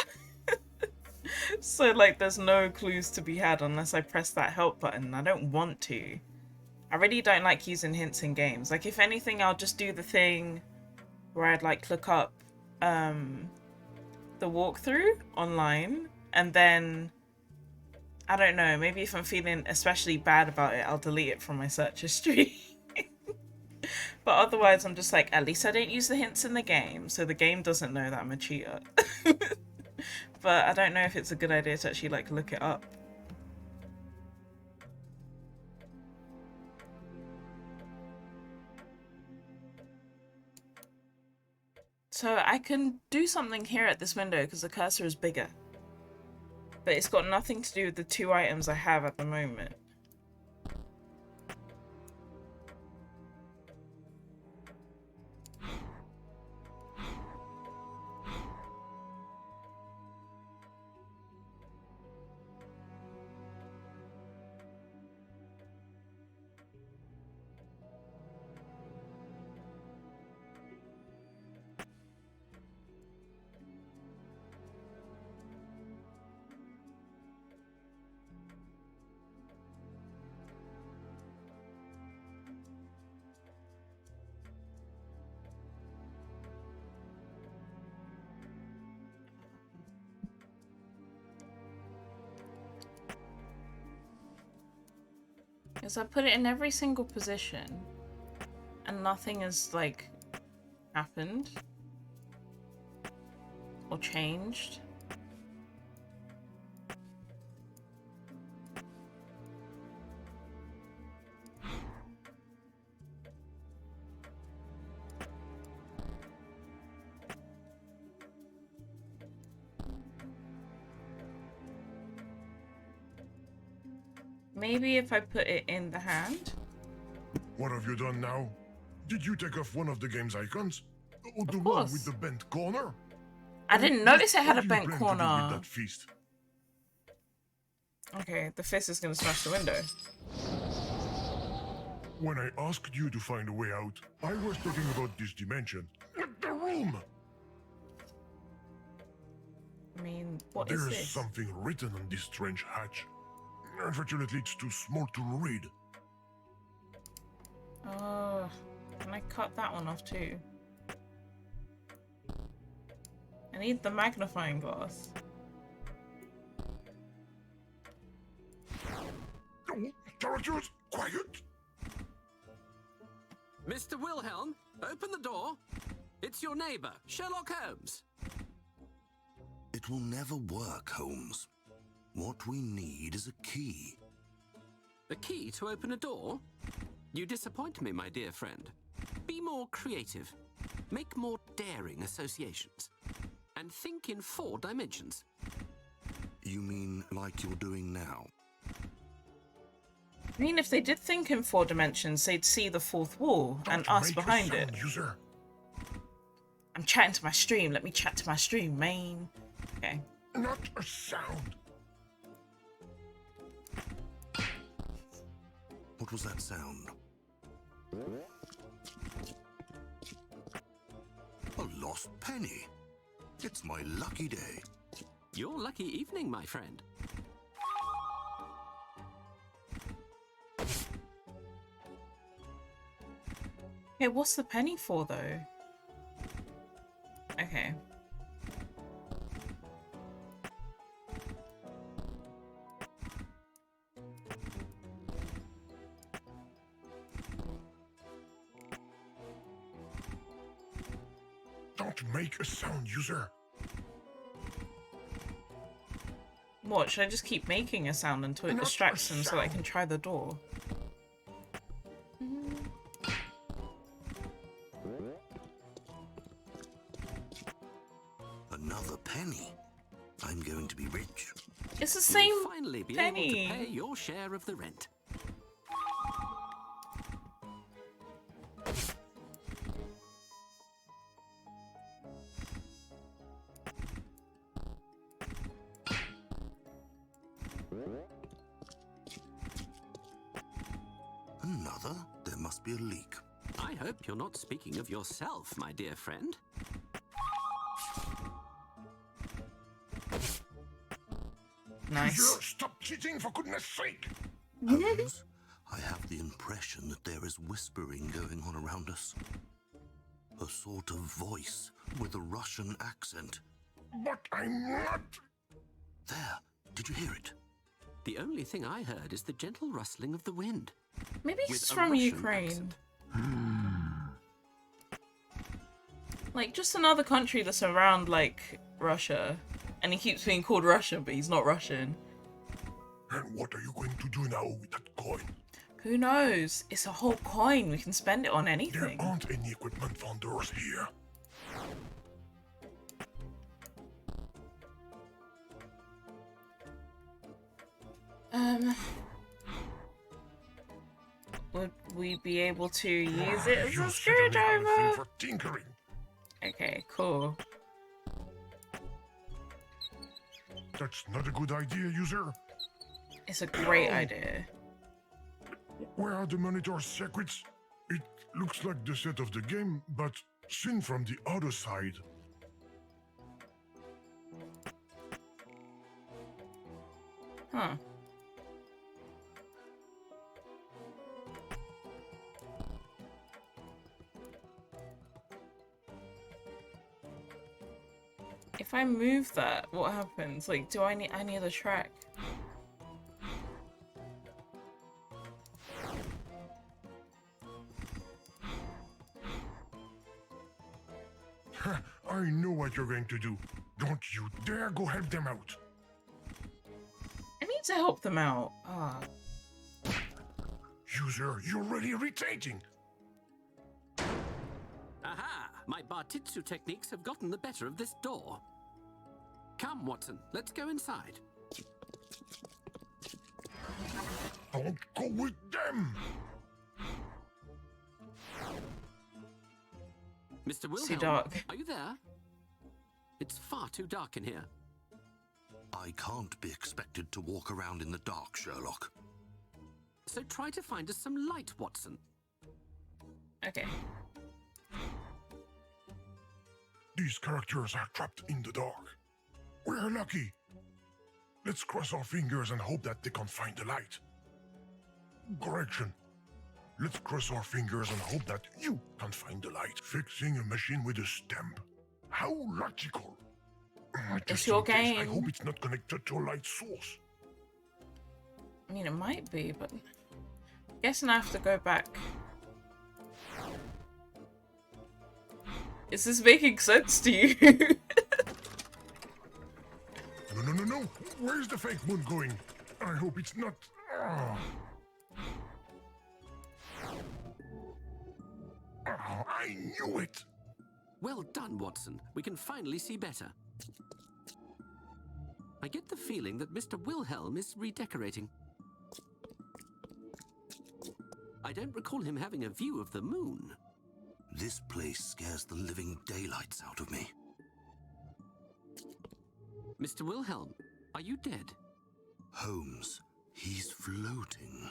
So, like, there's no clues to be had unless I press that help button. I don't want to. I really don't like using hints in games. Like, if anything, I'll just do the thing where I'd, like, look up the walkthrough online. And then, I don't know, maybe if I'm feeling especially bad about it, I'll delete it from my search history. But otherwise, I'm just like, at least I don't use the hints in the game, so the game doesn't know that I'm a cheater. But I don't know if it's a good idea to actually, like, look it up. So I can do something here at this window because the cursor is bigger. But it's got nothing to do with the 2 items I have at the moment. Because I put it in every single position and nothing has like happened or changed. Maybe if I put it in the hand? What have you done now? Did you take off one of the game's icons? Or the one course. with the bent corner? I didn't notice it had What a do you bent plan to do with corner. that fist? Okay, the fist is gonna smash the window. When I asked you to find a way out, I was talking about this dimension. Not the room! I mean, what is There's this? something written on this strange hatch. Unfortunately, it's too small to read. Oh, can I cut that one off too? I need the magnifying glass. Oh, characters, quiet! Mr. Wilhelm, open the door. It's your neighbor, Sherlock Holmes. It will never work, Holmes. What we need is a key. A key to open a door? You disappoint me, my dear friend. Be more creative. Make more daring associations. And think in 4 dimensions. You mean like you're doing now? I mean, if they did think in 4 dimensions, they'd see the 4th wall and Don't us make a behind it. sound, user. I'm chatting to my stream. Let me chat to my stream, man. Okay. Not a sound. What was that sound? A lost penny. It's my lucky day. Your lucky evening, my friend. Okay, what's the penny for, though? Okay. Don't make a sound, user. What, should I just keep making a sound until it Not a distracts them so I sound. can try the door? Another penny. I'm going to be rich. It's the same You'll finally be able penny. to pay your share of the rent. Another? There must be a leak. I hope you're not speaking of yourself, my dear friend. Nice. User, stop cheating for goodness sake. Holmes, I have the impression that there is whispering going on around us. A sort of voice with a Russian accent. But I'm not. There, did you hear it? The only thing I heard is the gentle rustling of the wind. Maybe With it's a from Russian Ukraine. accent. Like, just another country that's around, like, Russia. And he keeps being called Russian, but he's not Russian. And what are you going to do now with that coin? Who knows? It's a whole coin. We can spend it on There anything. aren't any equipment vendors here. Um, would we be able to use it as You a certainly have a thing screwdriver? for tinkering. Okay, cool. That's not a good idea, user. It's a great Oh. idea. Where are the monitor's secrets? It looks like the set of the game, but seen from the other side. Huh. If I move that, what happens? Like, do I need a track? I know what you're going to do. Don't you dare go help them out. I need to help them out. Ah. User, you're really irritating. Aha! My Bartitsu techniques have gotten the better of this door. Come, Watson, let's go inside. Don't go with them. Mr. Too Wilhelm, dark. are you there? It's far too dark in here. I can't be expected to walk around in the dark, Sherlock. So try to find us some light, Watson. Okay. These characters are trapped in the dark. We're lucky. Let's cross our fingers and hope that they can find the light. Correction. Let's cross our fingers and hope that you can find the light. Fixing a machine with a stamp. How logical. It's Just your in case, I game. hope it's not connected to a light source. I mean, it might be, but guessing I have to go back. Is this making sense to you? No. Where's the fake moon going? I hope it's not... Oh. Oh, I knew it! Well done, Watson. We can finally see better. I get the feeling that Mr. Wilhelm is redecorating. I don't recall him having a view of the moon. This place scares the living daylights out of me. Mr. Wilhelm, are you dead? Holmes, he's floating.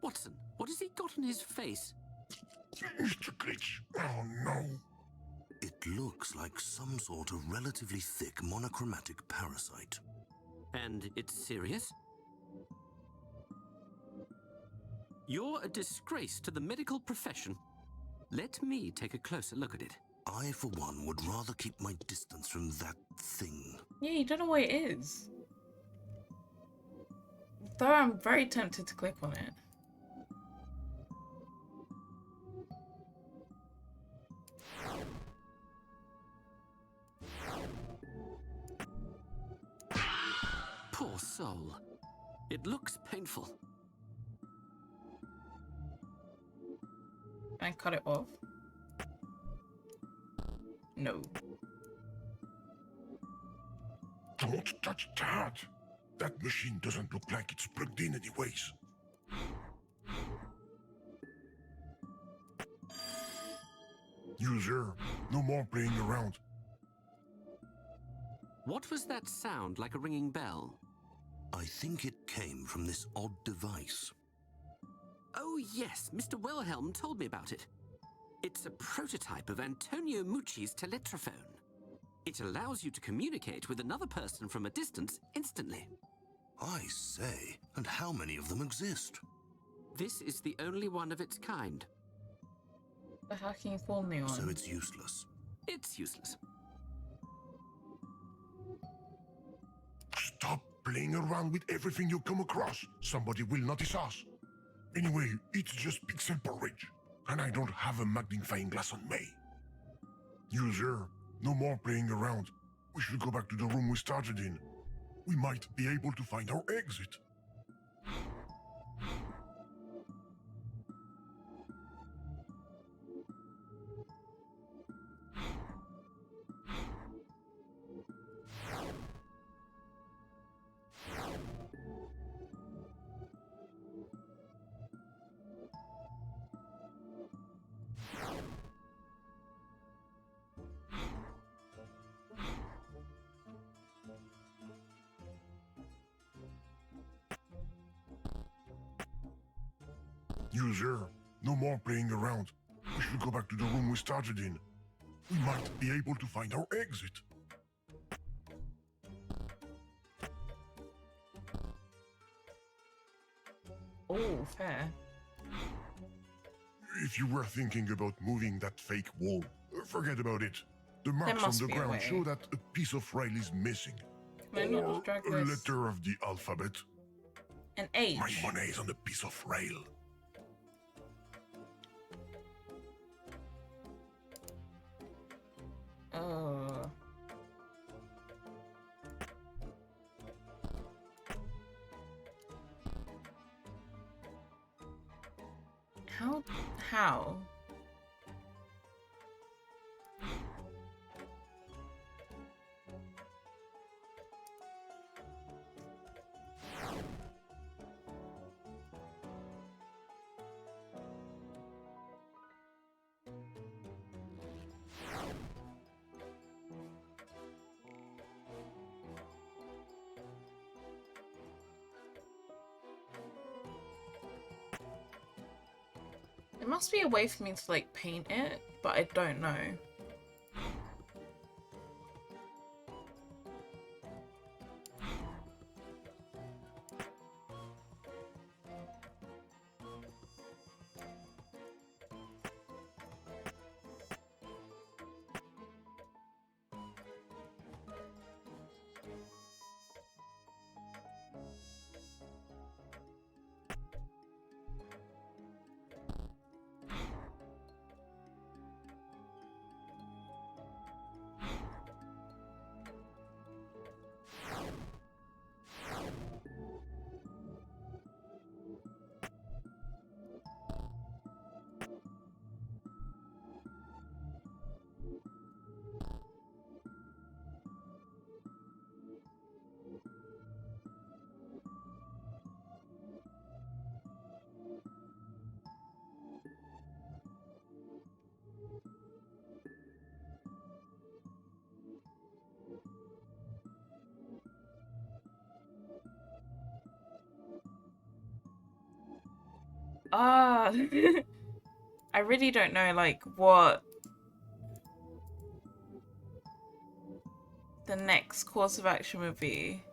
Watson, what has he got on his face? Mr. Glitch, oh no. It looks like some sort of relatively thick monochromatic parasite. And it's serious? You're a disgrace to the medical profession. Let me take a closer look at it. I, for one, would rather keep my distance from that thing. Yeah, you don't know what it is. Though I'm very tempted to click on it. Poor soul. It looks painful. Can I cut it off? No. Don't touch that. That machine doesn't look like it's plugged in anyways. User, no more playing around. What was that sound like a ringing bell? I think it came from this odd device. Oh yes, Mr. Wilhelm told me about it. It's a prototype of Antonio Mucci's teletrophone. It allows you to communicate with another person from a distance instantly. I say, and how many of them exist? This is the only one of its kind. But how can you fool me on? So it's useless. It's useless. Stop playing around with everything you come across. Somebody will notice us. Anyway, it's just pixel porridge. And I don't have a magnifying glass on me. User, no more playing around. We should go back to the room we started in. We might be able to find our exit. User, no more playing around. We should go back to the room we started in. We might be able to find our exit. Oh, fair. If you were thinking about moving that fake wall, forget about it. The marks on must the be a ground way. show that a piece of rail is missing. Can I not Or just drag a this? letter of the alphabet. An H. My money is on a piece of rail. Oh. How? How? There must be a way for me to like paint it, but I don't know. Ah, I really don't know, like, what the next course of action would be.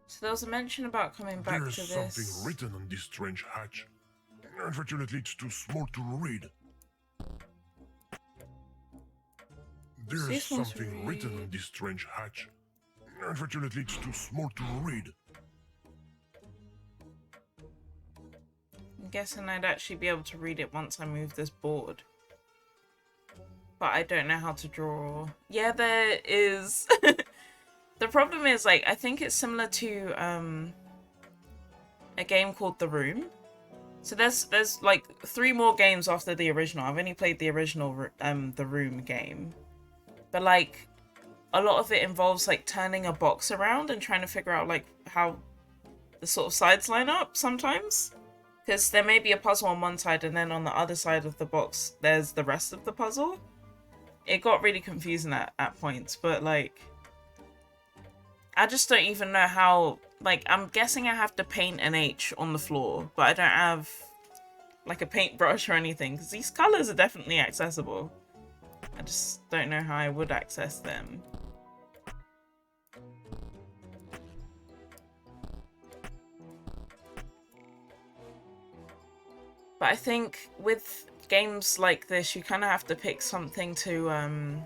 So there was a mention about coming back There's to something this. written on this strange hatch. Unfortunately, it's too small to read. There's This one's something written on read. this strange hatch. Unfortunately, it's too small to read. I'm guessing I'd actually be able to read it once I move this board. But I don't know how to draw. Yeah, there is. The problem is, like, I think it's similar to a game called The Room. So there's like 3 more games after the original. I've only played the original The Room game. But like a lot of it involves like turning a box around and trying to figure out like how the sort of sides line up sometimes. Because there may be a puzzle on one side and then on the other side of the box there's the rest of the puzzle. It got really confusing at points, but like I just don't even know how, like, I'm guessing I have to paint an H on the floor, but I don't have like a paintbrush or anything because these colors are definitely accessible. I just don't know how I would access them. But I think with games like this, you kind of have to pick something to,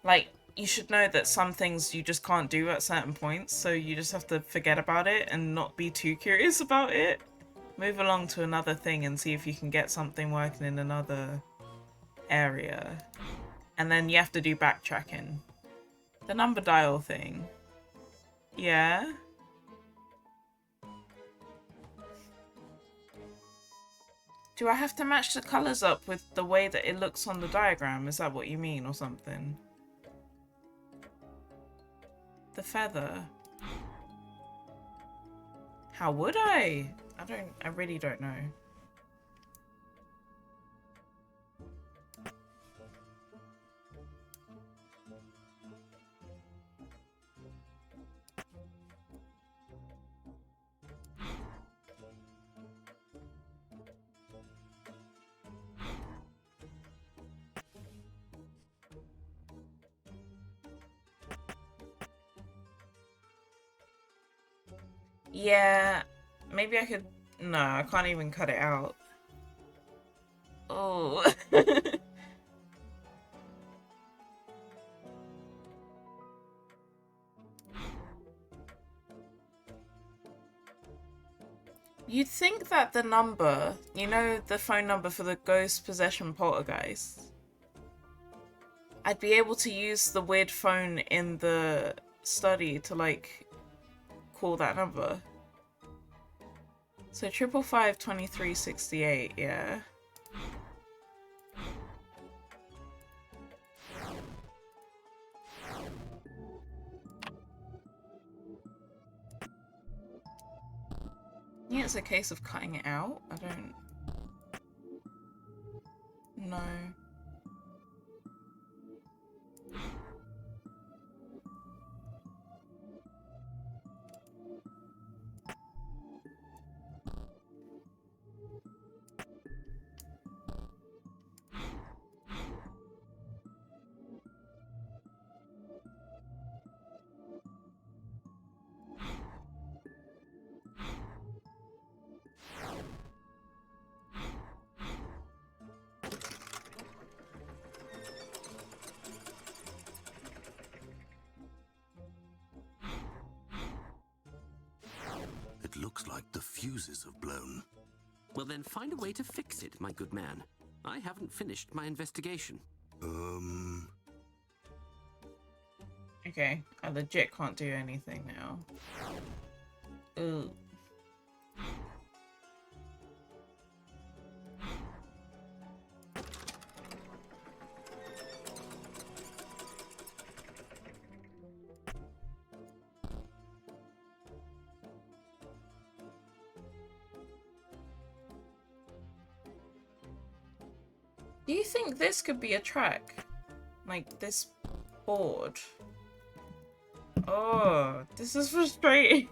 like, you should know that some things you just can't do at certain points, so you just have to forget about it and not be too curious about it. Move along to another thing and see if you can get something working in another area. And then you have to do backtracking. The number dial thing. Yeah? Do I have to match the colours up with the way that it looks on the diagram? Is that what you mean or something? The feather. How would I? I really don't know. Yeah, maybe I could. No, I can't even cut it out. Oh. You'd think that the number, you know, the phone number for the ghost possession poltergeist, I'd be able to use the weird phone in the study to, like, call that number. So 555-2368, yeah. Yeah, it's a case of cutting it out. I don't know. It looks like the fuses have blown. Well, then find a way to fix it, my good man. I haven't finished my investigation. Okay, I legit can't do anything now. Ooh. Do you think this could be a track? Like, this board? Oh, this is frustrating.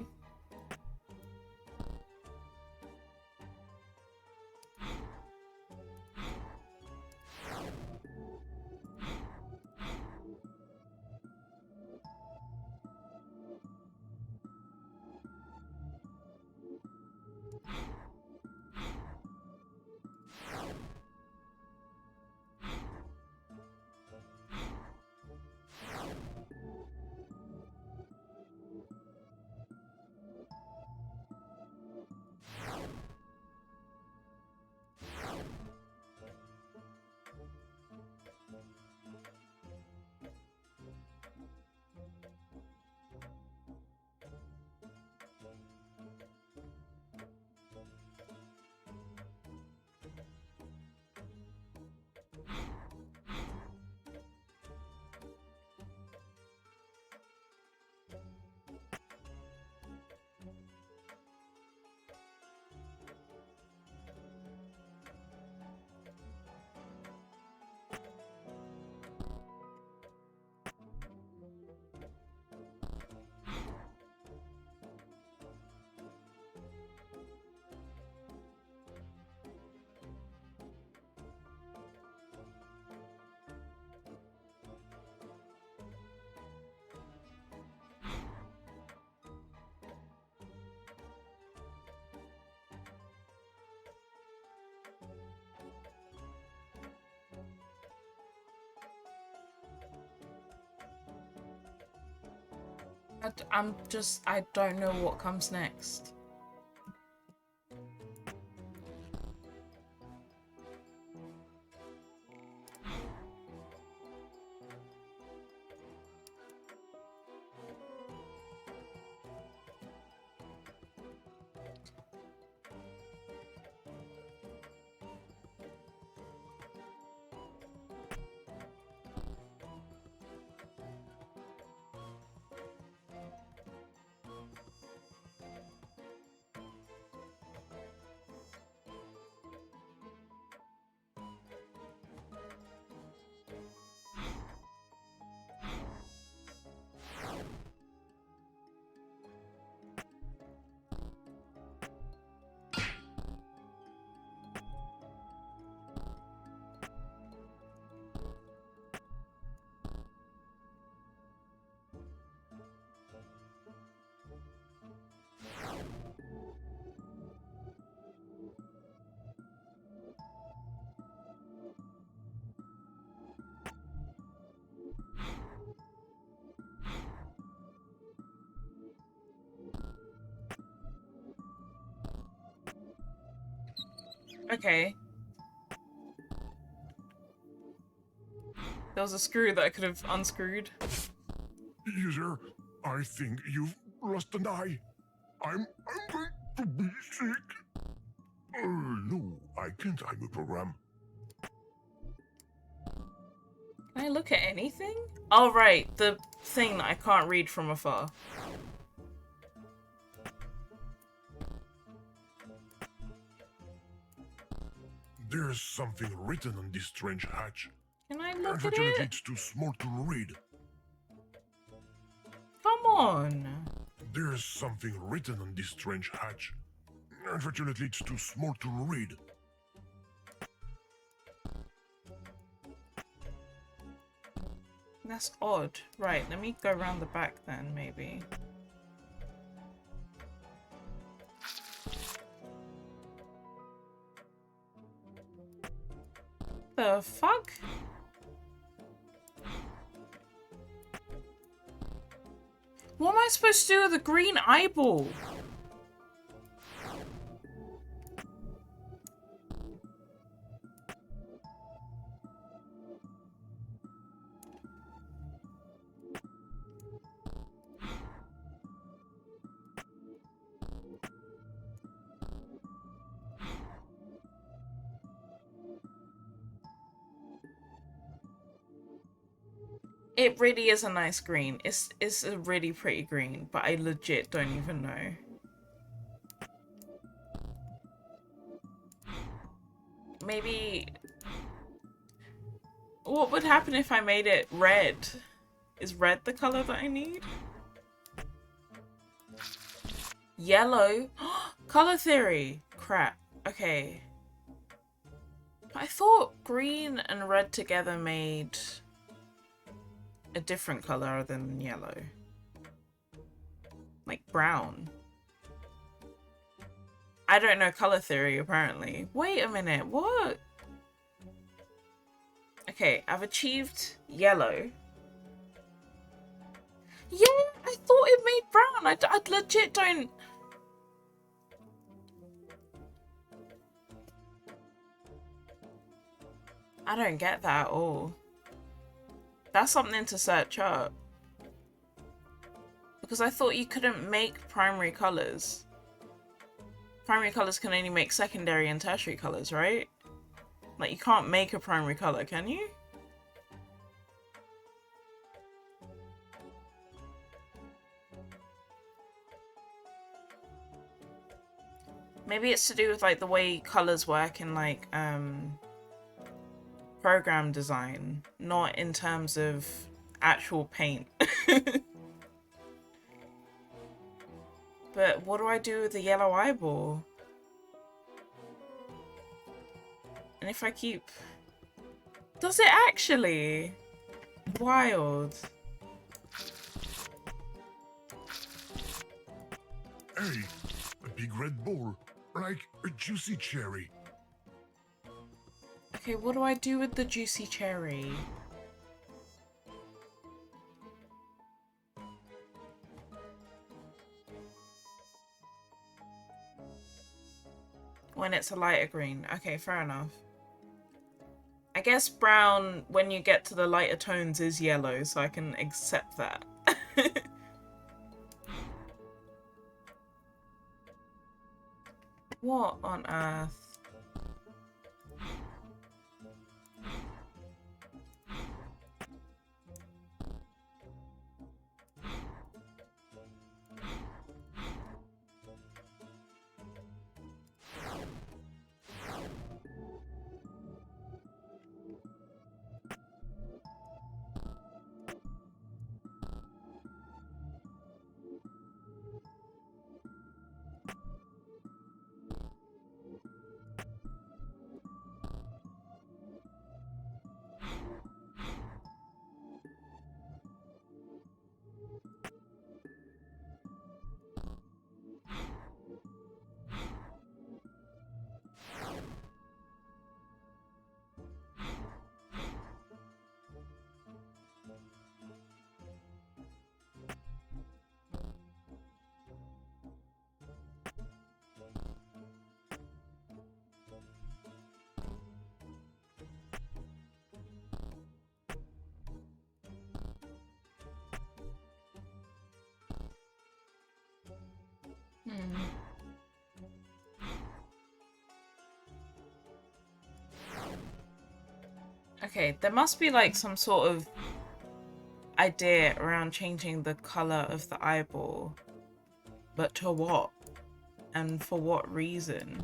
I don't know what comes next. Okay. There was a screw that I could have unscrewed. User, I think you've lost an eye. I'm going to be sick. No, I can't time a program. Can I look at anything? Oh, right. The thing that I can't read from afar. There's something written on this strange hatch. Can I look at Unfortunately, it? it's too small to read. Come on. There's something written on this strange hatch. Unfortunately, it's too small to read. That's odd. Right, let me go around the back then, maybe. The fuck? What am I supposed to do with a green eyeball? It really is a nice green. It's a really pretty green, but I legit don't even know. Maybe... What would happen if I made it red? Is red the color that I need? Yellow? Color theory! Crap. Okay. I thought green and red together made a different color other than yellow. Like brown. I don't know color theory, apparently. Wait a minute, what? Okay, I've achieved yellow. Yeah, I thought it made brown. I legit don't... I don't get that at all. That's something to search up. Because I thought you couldn't make primary colors. Primary colors can only make secondary and tertiary colors, right? Like, you can't make a primary color, can you? Maybe it's to do with, like, the way colors work in, like, program design, not in terms of actual paint. But what do I do with the yellow eyeball? And if I keep... Does it actually? Wild. Hey, a big red ball, like a juicy cherry. Okay, what do I do with the juicy cherry? When it's a lighter green. Okay, fair enough. I guess brown, when you get to the lighter tones, is yellow, so I can accept that. What on earth? Okay, there must be like some sort of idea around changing the color of the eyeball. But to what? And for what reason?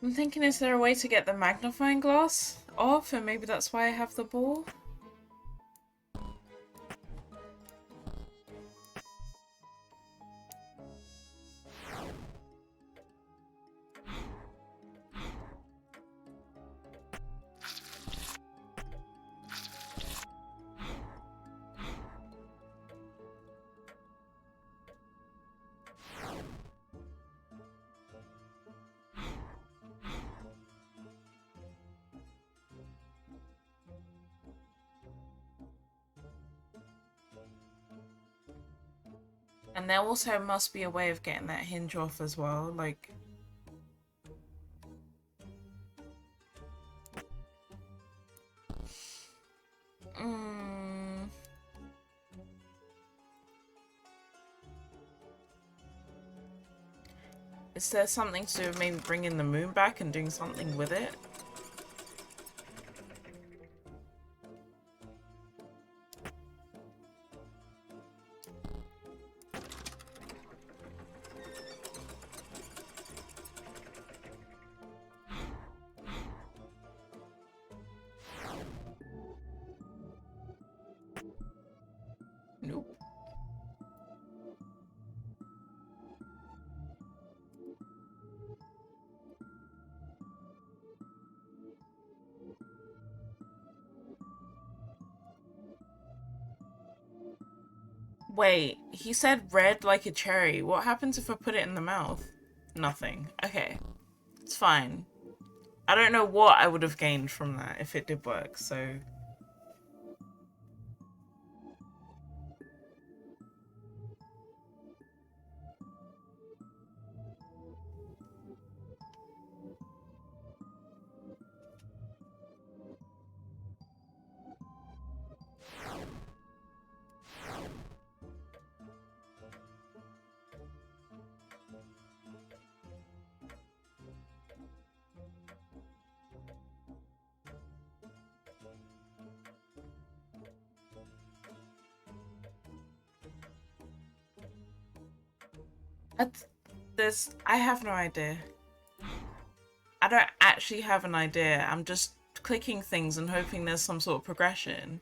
I'm thinking, is there a way to get the magnifying glass off? And maybe that's why I have the ball? And there also must be a way of getting that hinge off as well, like... Is there something to do with maybe bringing the moon back and doing something with it? Nope. Wait, he said red like a cherry. What happens if I put it in the mouth? Nothing. Okay. It's fine. I don't know what I would have gained from that if it did work, so... I have no idea. I don't actually have an idea. I'm just clicking things and hoping there's some sort of progression.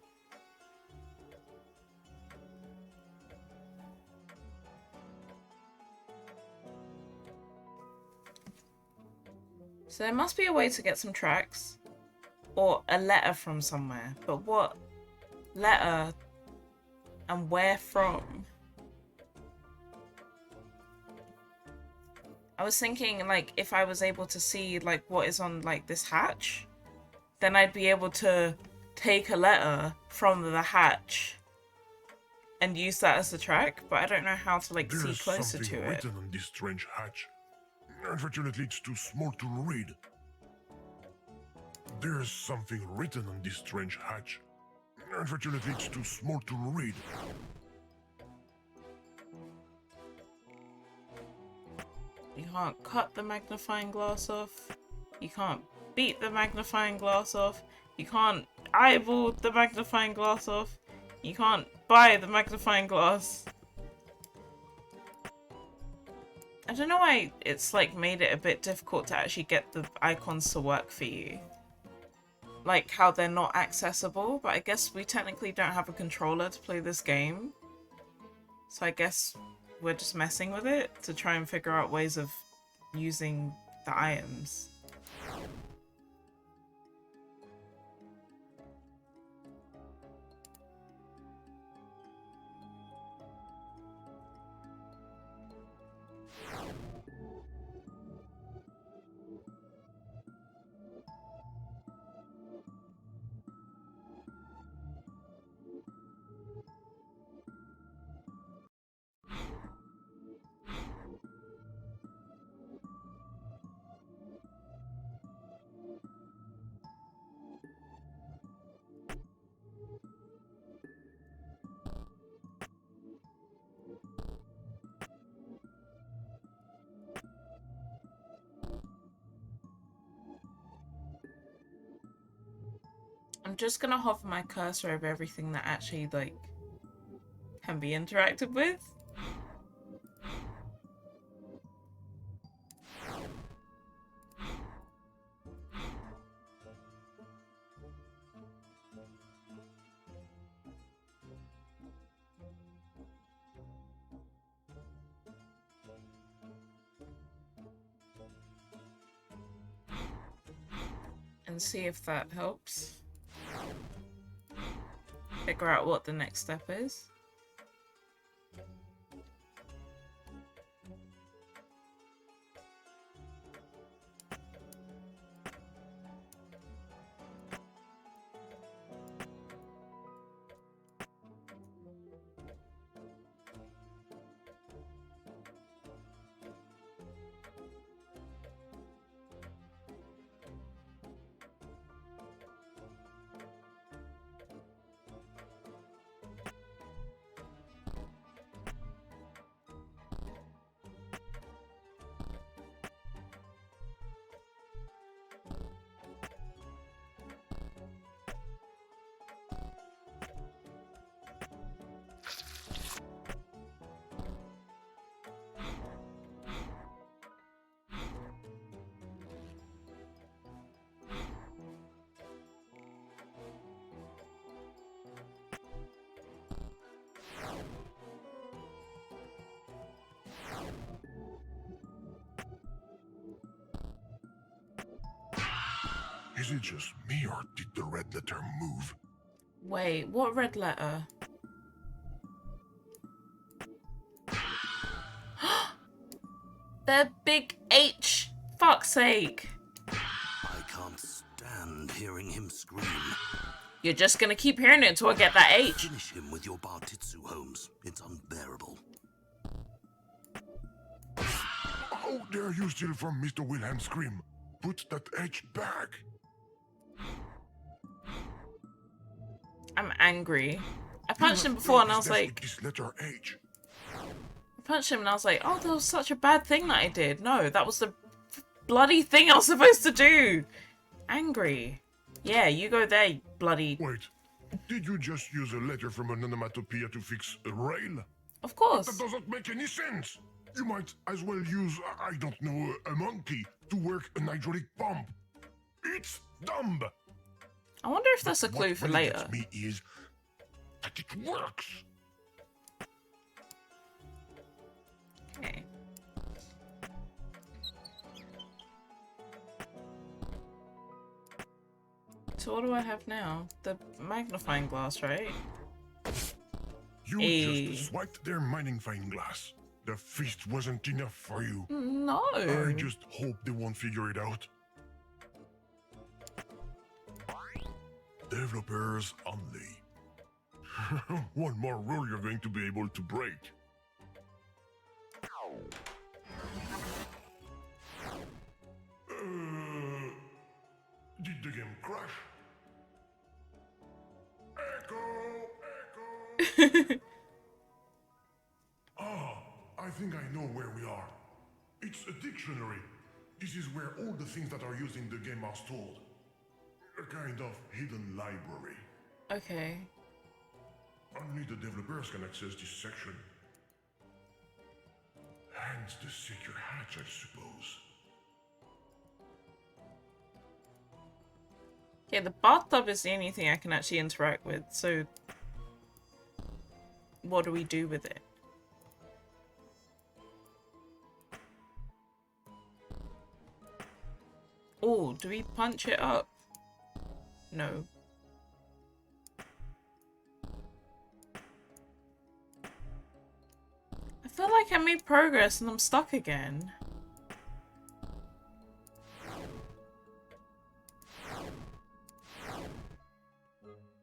So there must be a way to get some tracks. Or a letter from somewhere. But what letter and where from? I was thinking, like, if I was able to see, like, what is on, like, this hatch, then I'd be able to take a letter from the hatch and use that as the track, but I don't know how to, like, see closer to it. There's something written on this strange hatch. Unfortunately, it's too small to read. There's something written on this strange hatch. Unfortunately, it's too small to read. You can't cut the magnifying glass off. You can't beat the magnifying glass off. You can't eyeball the magnifying glass off. You can't buy the magnifying glass. I don't know why it's like made it a bit difficult to actually get the icons to work for you. Like how they're not accessible, but I guess we technically don't have a controller to play this game. So I guess we're just messing with it to try and figure out ways of using the items. I'm just gonna hover my cursor over everything that actually, like, can be interacted with. And see if that helps. Figure out what the next step is. Is it just me, or did the red letter move? Wait, what red letter? The big H! Fuck's sake! I can't stand hearing him scream. You're just gonna keep hearing it until I get that H. Finish him with your Bartitsu, Holmes. It's unbearable. How dare you steal from Mr. Wilhelm's scream? Put that H back. I'm angry. I punched him before and I was like... This letter H. I punched him and I was like, oh, that was such a bad thing that I did. No, that was the bloody thing I was supposed to do. Angry. Yeah, you go there, you bloody... Wait, did you just use a letter from an onomatopoeia to fix a rail? Of course. That doesn't make any sense. You might as well use, I don't know, a monkey to work an hydraulic pump. It's dumb. I wonder if that's a clue for what really later. gets me is that it works. Okay. So what do I have now? The magnifying glass, right? You just swiped their magnifying glass. The feast wasn't enough for you. No. I just hope they won't figure it out. Developers only. One more rule you're going to be able to break. Did the game crash? Echo! I think I know where we are. It's a dictionary. This is where all the things that are used in the game are stored. A kind of hidden library. Okay. Only the developers can access this section. Hence the secret hatch, I suppose. Yeah, the bathtub is the only thing I can actually interact with, so what do we do with it? Oh, do we punch it up? No. I feel like I made progress and I'm stuck again.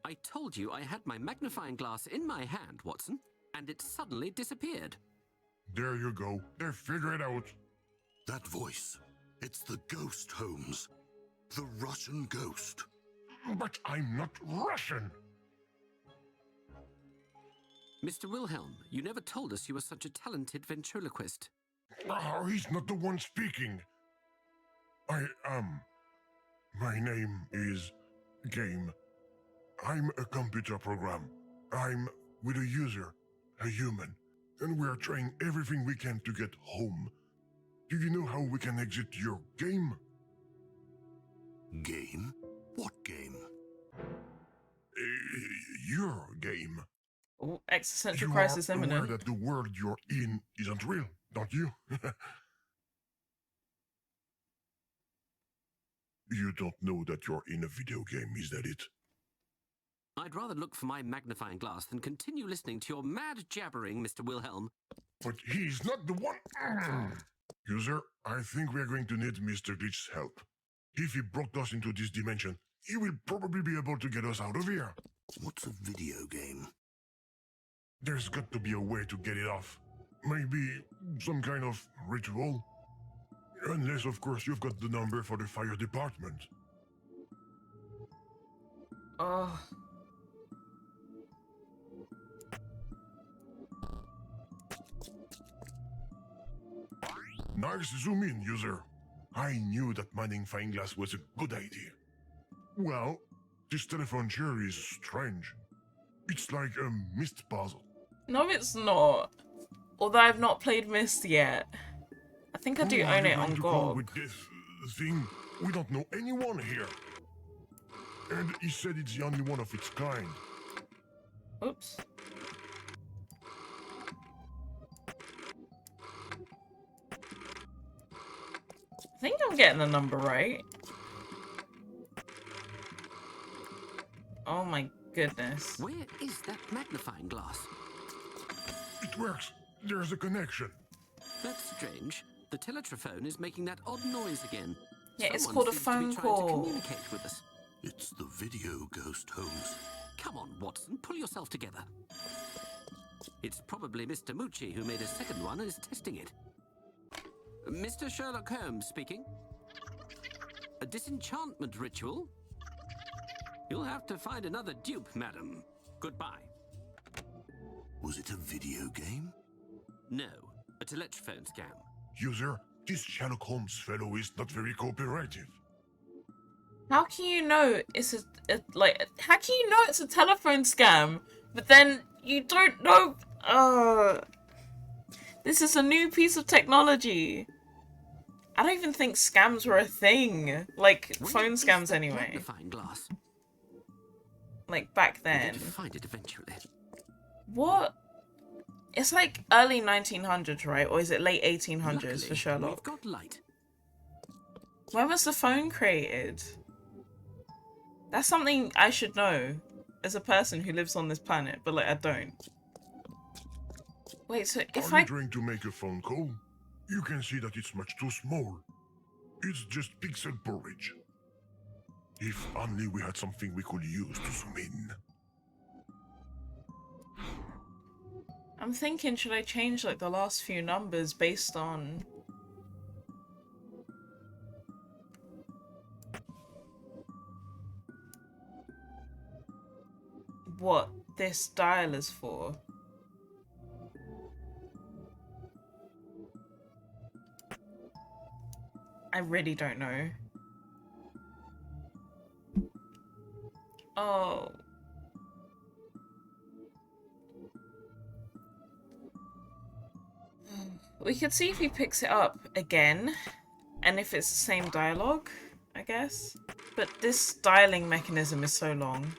I told you I had my magnifying glass in my hand, Watson, and it suddenly disappeared. There you go. They figure it out. That voice. It's the ghost, Holmes. The Russian ghost. But I'm not Russian. Mr. Wilhelm, you never told us you were such a talented ventriloquist. Oh, he's not the one speaking. I am. My name is Game. I'm a computer program. I'm with a user, a human, and we are trying everything we can to get home. Do you know how we can exit your game? Game? What game? Your game. Oh, existential You crisis are aware imminent. that the world you're in isn't real, don't you? You don't know that you're in a video game, is that it? I'd rather look for my magnifying glass than continue listening to your mad jabbering, Mr. Wilhelm. But he's not the one. User, I think we are going to need Mr. Glitch's help. If he brought us into this dimension, he will probably be able to get us out of here. What's a video game? There's got to be a way to get it off. Maybe some kind of ritual. Unless, of course, you've got the number for the fire department. Oh. Nice zoom in, user. I knew that magnifying glass was a good idea. Well, this telephone chair is strange. It's like a Myst puzzle. No, it's not. Although I've not played Myst yet. I think I do Who are own you it going on to call GOG. with this thing? We don't know anyone here. And he said it's the only one of its kind. Oops. I think I'm getting the number right. Oh my goodness. Where is that magnifying glass? It works. There's a connection. That's strange. The teletrophone is making that odd noise again. Yeah, it's Someone called a seems to be phone trying to call. communicate with us. It's the video ghost, Holmes. Come on, Watson, pull yourself together. It's probably Mr. Mucci who made a second one and is testing it. Mr. Sherlock Holmes speaking. A disenchantment ritual? You'll have to find another dupe, madam. Goodbye. Was it a video game? No, a telephone scam. User, this Sherlock Holmes fellow is not very cooperative. How can you know it's how can you know it's a telephone scam, but then you don't know? This is a new piece of technology. I don't even think scams were a thing. Like, Where phone is scams that anyway. Magnifying glass. Like, back We'll then. get to find it eventually. What? It's like early 1900s, right? Or is it late 1800s for Luckily, we've Sherlock? got light. When was the phone created? That's something I should know as a person who lives on this planet, but like I don't. Wait, so if Are I you trying to make a phone call? You can see that it's much too small. It's just pixel porridge. If only we had something we could use to zoom in. I'm thinking, should I change like the last few numbers based on what this dial is for? I really don't know. Oh. We could see if he picks it up again, and if it's the same dialogue, I guess. But this dialing mechanism is so long.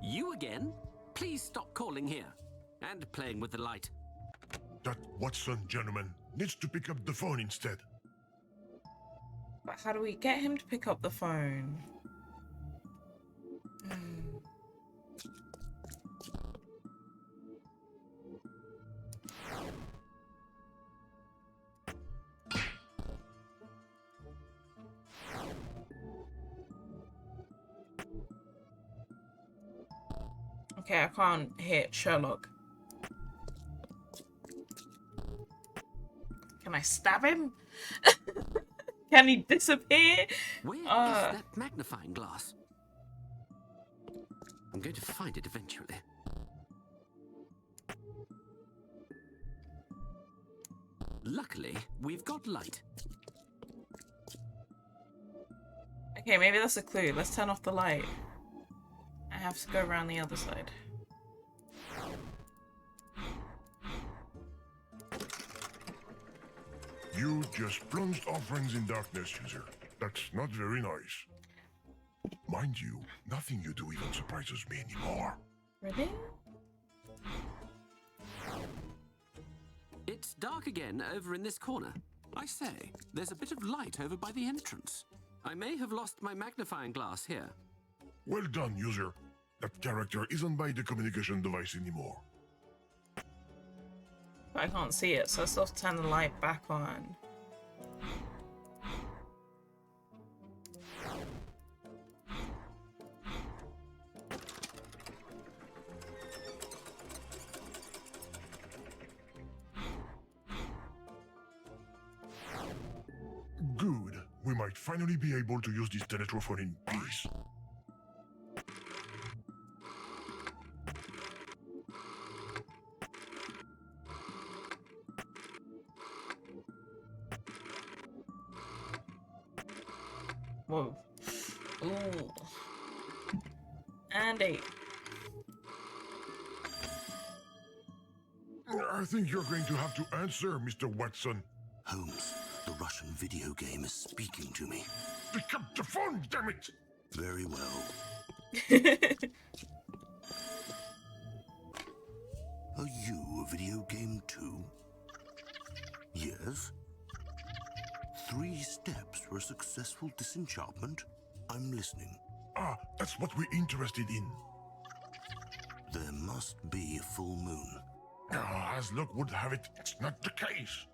You again? Please stop calling here. And playing with the light. That Watson gentleman needs to pick up the phone instead. But how do we get him to pick up the phone? Okay, I can't hit Sherlock. Can I stab him? Can he disappear? Where is that magnifying glass? I'm going to find it eventually. Luckily, we've got light. Okay, maybe that's a clue. Let's turn off the light. I have to go around the other side. You just plunged our friends in darkness, user. That's not very nice. Mind you, nothing you do even surprises me anymore. Really? It's dark again over in this corner. I say, there's a bit of light over by the entrance. I may have lost my magnifying glass here. Well done, user. That character isn't by the communication device anymore. But I can't see it, so I still have to turn the light back on. Good. We might finally be able to use this teletrophone in peace. Whoa. Ooh. And 8. I think you're going to have to answer, Mr. Watson. Holmes, the Russian video game is speaking to me. Pick up the phone, damn it! Very well. Are you a video game too? Yes? 3 steps for a successful disenchantment? I'm listening. Ah, that's what we're interested in. There must be a full moon. As luck would have it, it's not the case.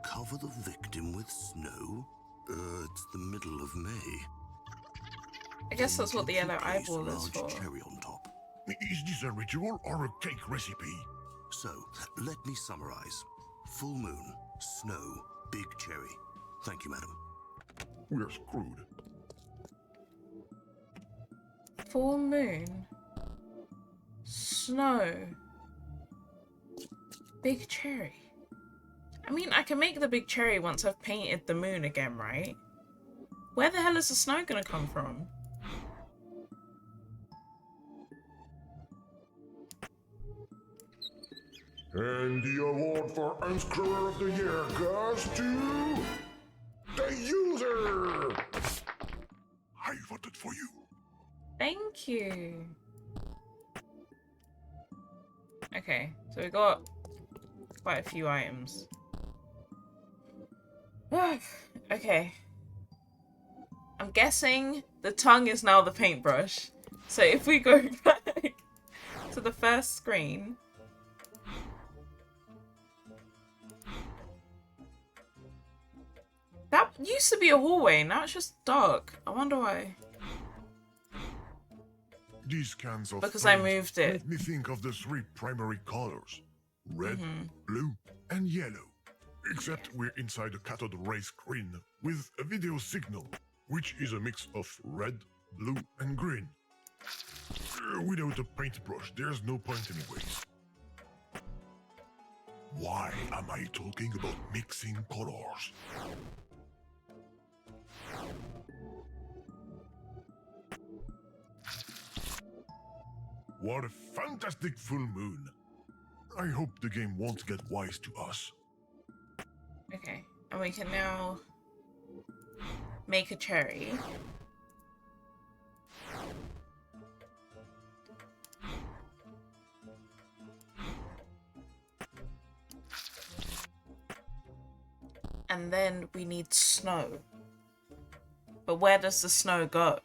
Cover the victim with snow? It's the middle of May. I guess that's what the yellow Place eyeball is large for. cherry on top. Is this a ritual or a cake recipe? So, let me summarize. Full moon, snow, big cherry. Thank you, madam. We're screwed. Full moon. Snow. Big cherry. I mean, I can make the big cherry once I've painted the moon again, right? Where the hell is the snow gonna come from? And the award for Unscrewer of the Year goes to the user! I voted for you. Thank you. Okay, so we got quite a few items. Okay. I'm guessing the tongue is now the paintbrush. So if we go back to the first screen. That used to be a hallway, now it's just dark. I wonder why. These cans of Because I paint moved it. make me think of the 3 primary colors. Red, blue, and yellow. Except we're inside a cathode ray screen with a video signal, which is a mix of red, blue, and green. Without a paintbrush, there's no point anyways. Why am I talking about mixing colors? What a fantastic full moon. I hope the game won't get wise to us. Okay, and we can now make a cherry. And then we need snow. But where does the snow go?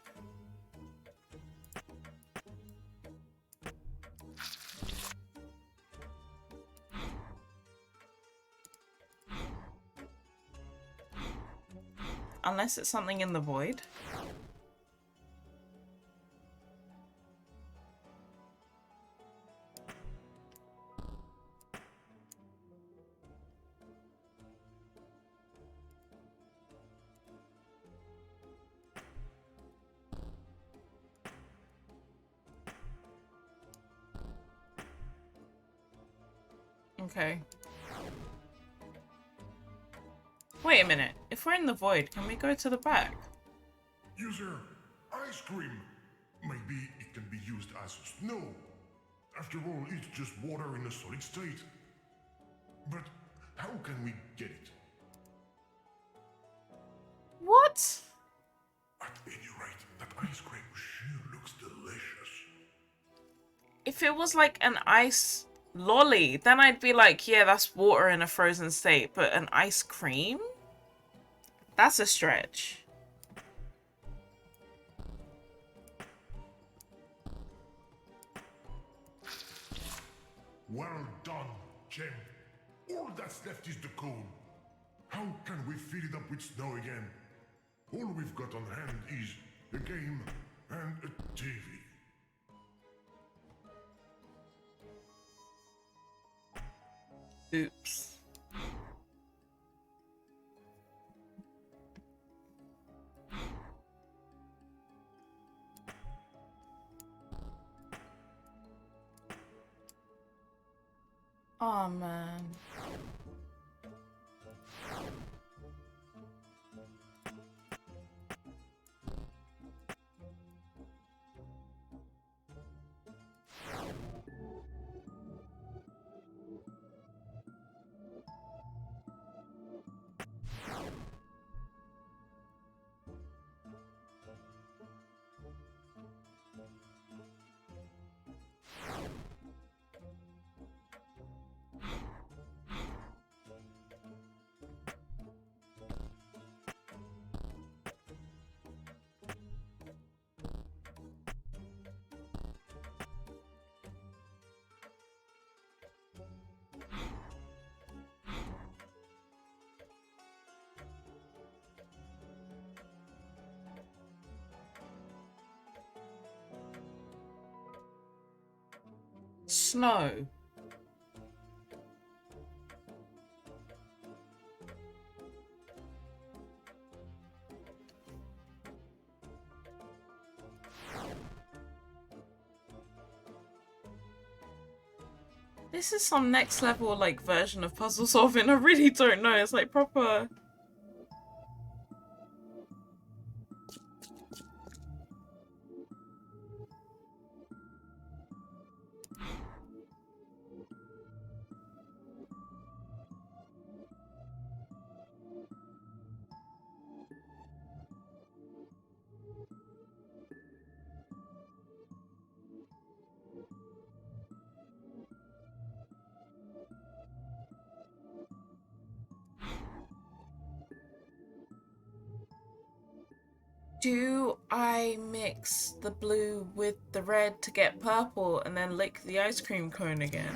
Unless it's something in the void. Okay. Wait a minute. If we're in the void, can we go to the back? User, ice cream. Maybe it can be used as snow. After all, it's just water in a solid state. But how can we get it? What? At any rate, that ice cream sure looks delicious. If it was like an ice lolly, then I'd be like, yeah, that's water in a frozen state. But an ice cream? That's a stretch. Well done, Jim. All that's left is the cone. How can we fill it up with snow again? All we've got on hand is a game and a TV. Oops. Oh man. Snow. This is some next level like version of puzzle solving. I really don't know. It's like proper. Do I mix the blue with the red to get purple and then lick the ice cream cone again?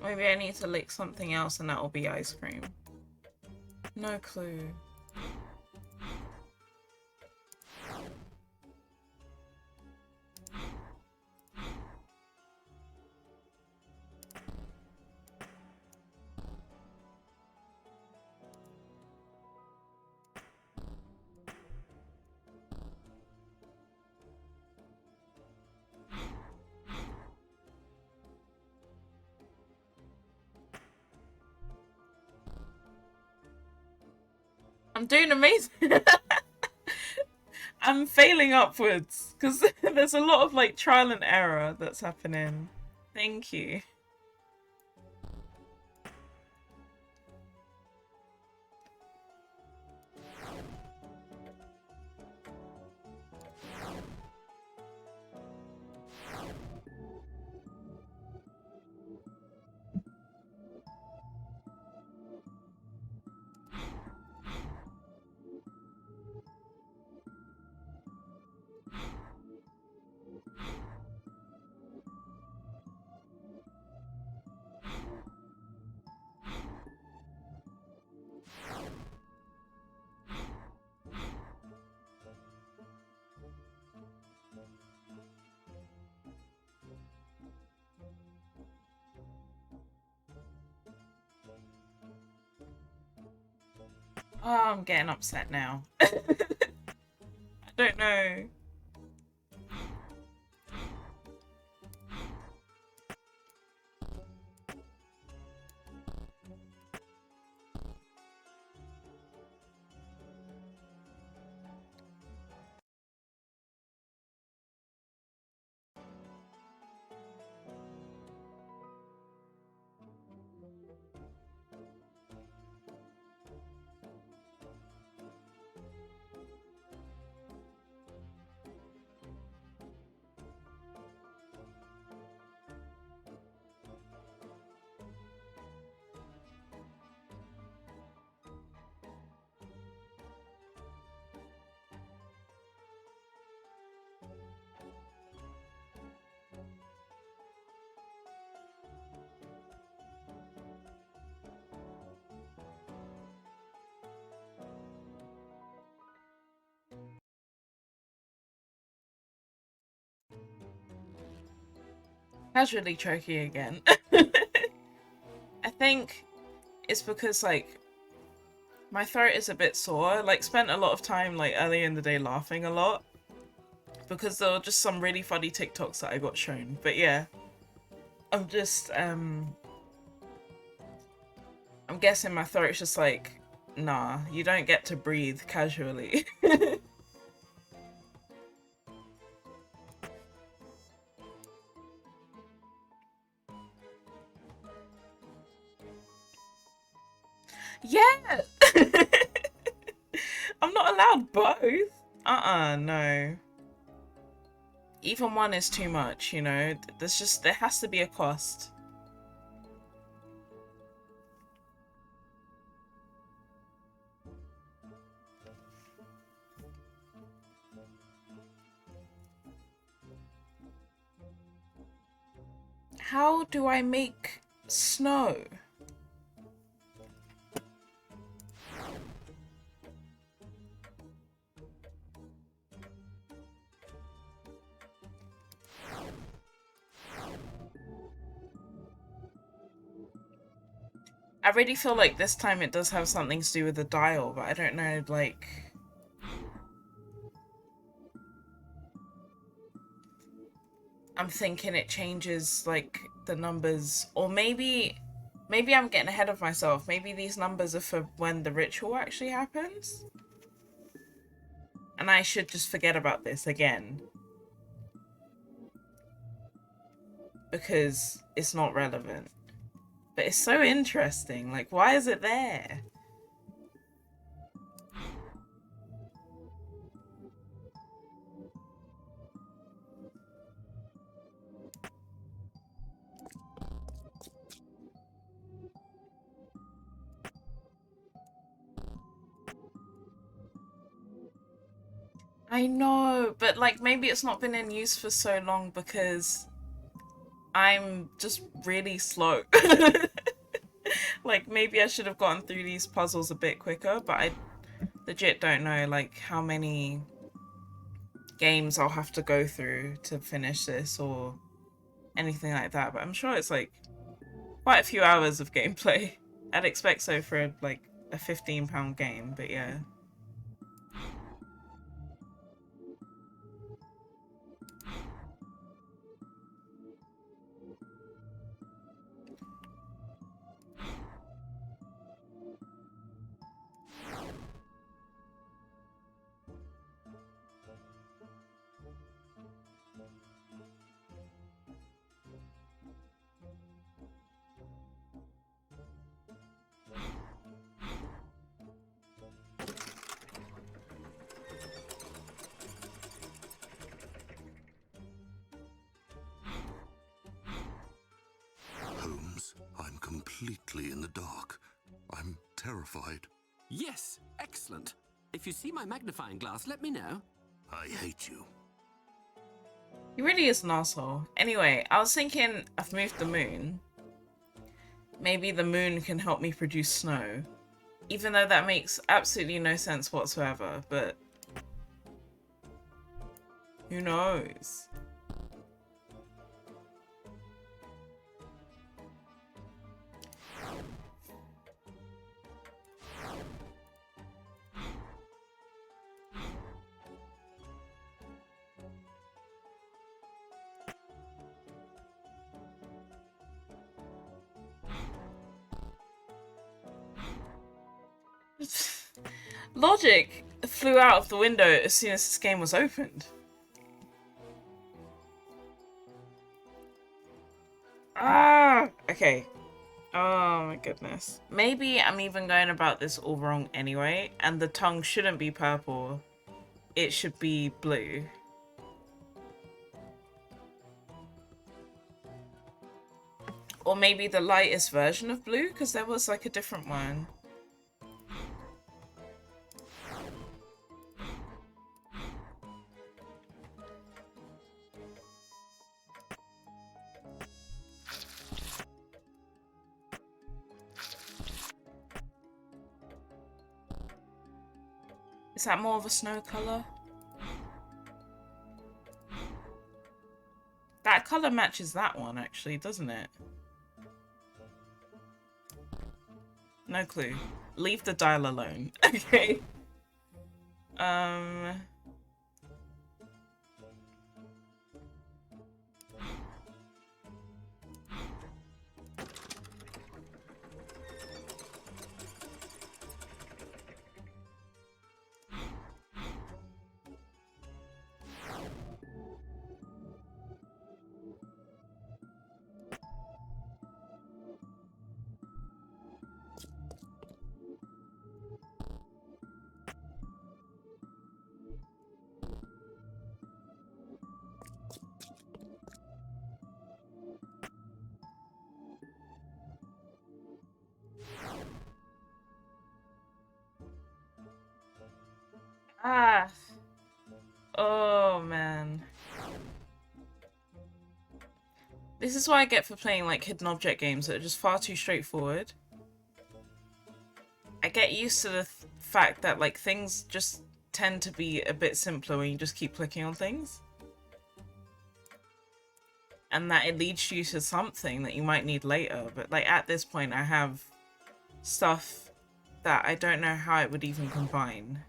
Maybe I need to lick something else and that will be ice cream. No clue. I'm doing amazing. I'm failing upwards because there's a lot of like trial and error that's happening. Thank you. Oh, I'm getting upset now. I don't know. Casually choking again. I think it's because like my throat is a bit sore. Like spent a lot of time like earlier in the day laughing a lot because there were just some really funny TikToks that I got shown. But yeah, I'm just I'm guessing my throat's just like, nah, you don't get to breathe casually. Yeah. I'm not allowed both. No. Even one is too much, you know. There has to be a cost. How do I make snow? I really feel like this time it does have something to do with the dial, but I don't know, like... I'm thinking it changes, like, the numbers. Or maybe I'm getting ahead of myself. Maybe these numbers are for when the ritual actually happens? And I should just forget about this again. Because it's not relevant. But it's so interesting. Like, why is it there? I know, but like maybe it's not been in use for so long because I'm just really slow. Like maybe I should have gotten through these puzzles a bit quicker, but I legit don't know like how many games I'll have to go through to finish this or anything like that. But I'm sure it's like quite a few hours of gameplay. I'd expect so for like a £15 game, but yeah. Holmes, I'm completely in the dark. I'm terrified. Yes, excellent. If you see my magnifying glass, let me know. I hate you. He really is an asshole. Anyway, I was thinking I've moved the moon. Maybe the moon can help me produce snow. Even though that makes absolutely no sense whatsoever, but who knows? Logic flew out of the window as soon as this game was opened. Ah! Okay. Oh my goodness. Maybe I'm even going about this all wrong anyway, and the tongue shouldn't be purple. It should be blue. Or maybe the lightest version of blue, because there was like a different one. Is that more of a snow colour? That colour matches that one actually, doesn't it? No clue. Leave the dial alone. Okay. Ah. Oh, man. This is what I get for playing, like, hidden object games that are just far too straightforward. I get used to the fact that, like, things just tend to be a bit simpler when you just keep clicking on things. And that it leads you to something that you might need later. But, like, at this point, I have stuff that I don't know how it would even combine.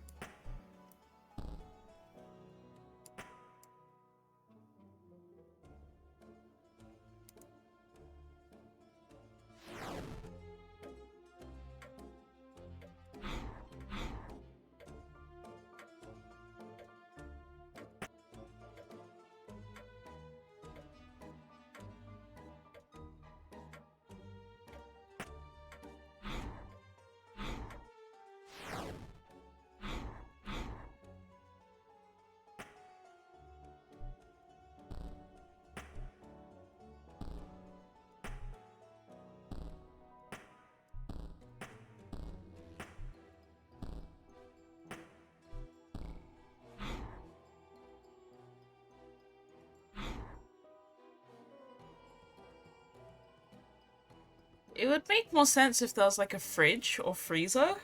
It would make more sense if there was like a fridge or freezer,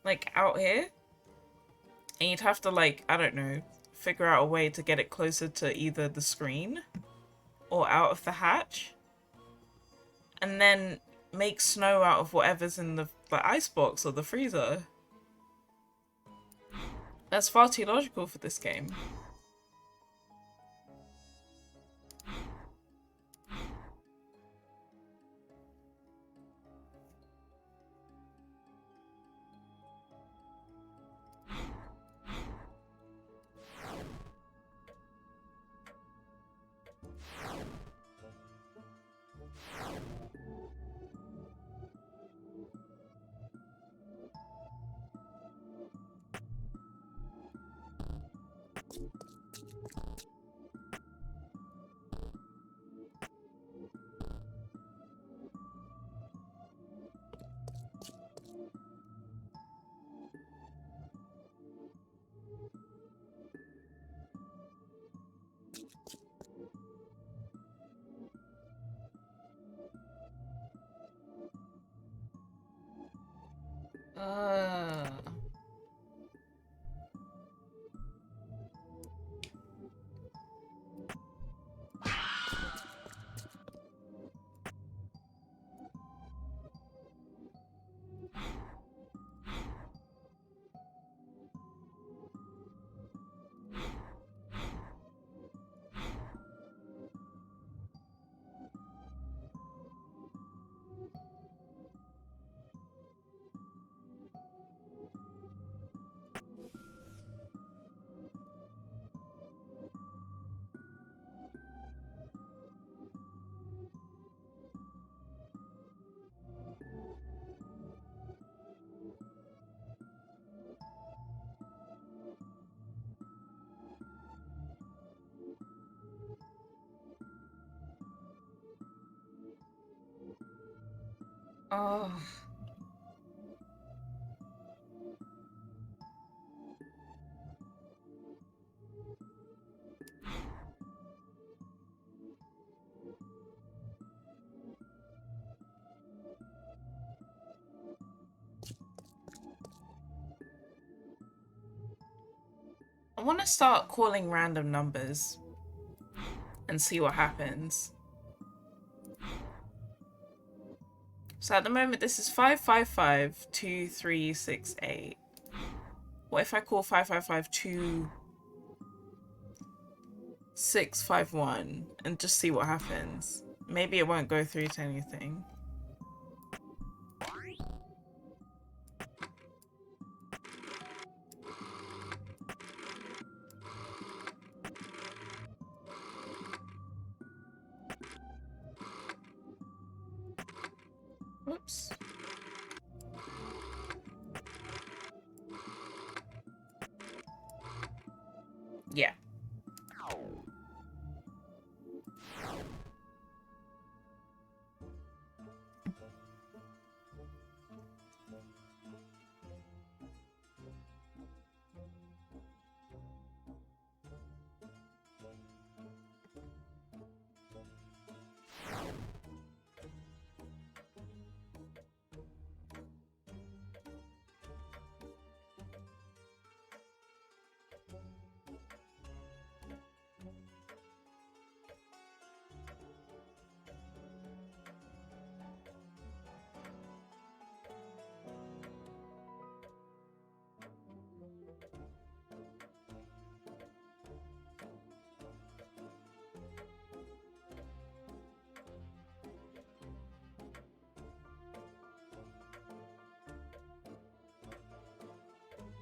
like out here. And you'd have to like, I don't know, figure out a way to get it closer to either the screen or out of the hatch. And then make snow out of whatever's in the icebox or the freezer. That's far too logical for this game. Uh. Oh. I want to start calling random numbers and see what happens. So at the moment, this is 555-2368. What if I call 555-2651 and just see what happens? Maybe it won't go through to anything. Oops. Yeah.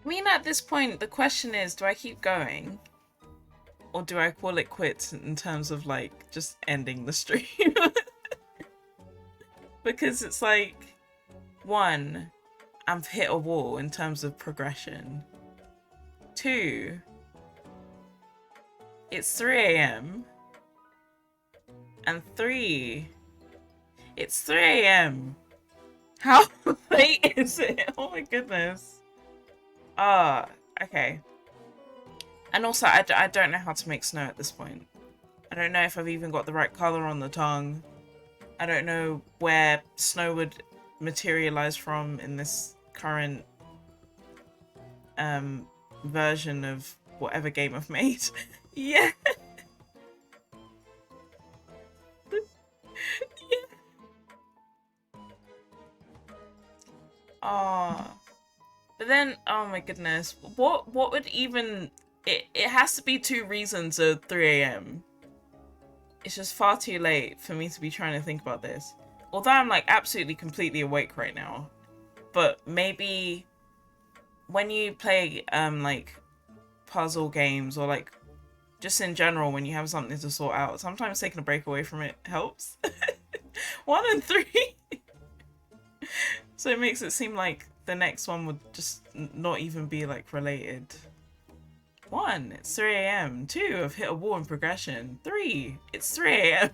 I mean, at this point, the question is, do I keep going? Or do I call it quits in terms of, like, just ending the stream? Because it's like, one, I've hit a wall in terms of progression. Two, it's 3 a.m. And three, it's 3 a.m. How late is it? Oh my goodness. Okay. And also, I don't know how to make snow at this point. I don't know if I've even got the right color on the tongue. I don't know where snow would materialize from in this current version of whatever game I've made. Yeah. Yeah. But then, oh my goodness, what would even... It has to be two reasons of 3 a.m. It's just far too late for me to be trying to think about this. Although I'm like absolutely completely awake right now. But maybe when you play like puzzle games or like just in general when you have something to sort out, sometimes taking a break away from it helps. 1 and 3. So it makes it seem like the next one would just not even be like related. 1, it's 3 a.m. 2, I've hit a wall in progression. 3, it's 3 a.m.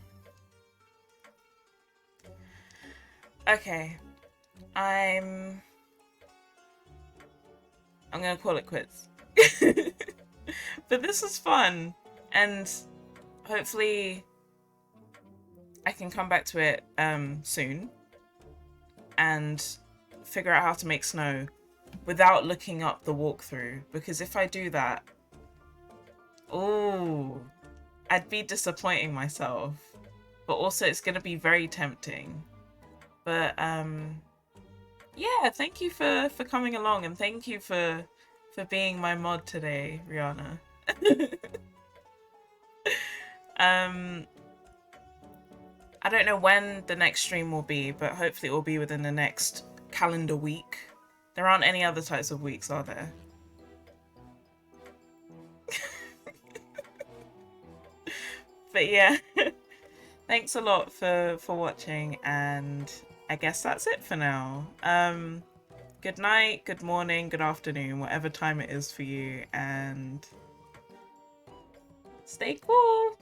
Okay. I'm gonna call it quits. But this is fun. And hopefully I can come back to it soon and figure out how to make snow without looking up the walkthrough, because if I do that, oh, I'd be disappointing myself, but also it's gonna be very tempting. But yeah, thank you for coming along, and thank you for being my mod today, Rihanna. I don't know when the next stream will be, but hopefully it will be within the next calendar week. There aren't any other types of weeks, are there? But yeah, thanks a lot for watching, and I guess that's it for now. Good night, good morning, good afternoon, whatever time it is for you, and stay cool.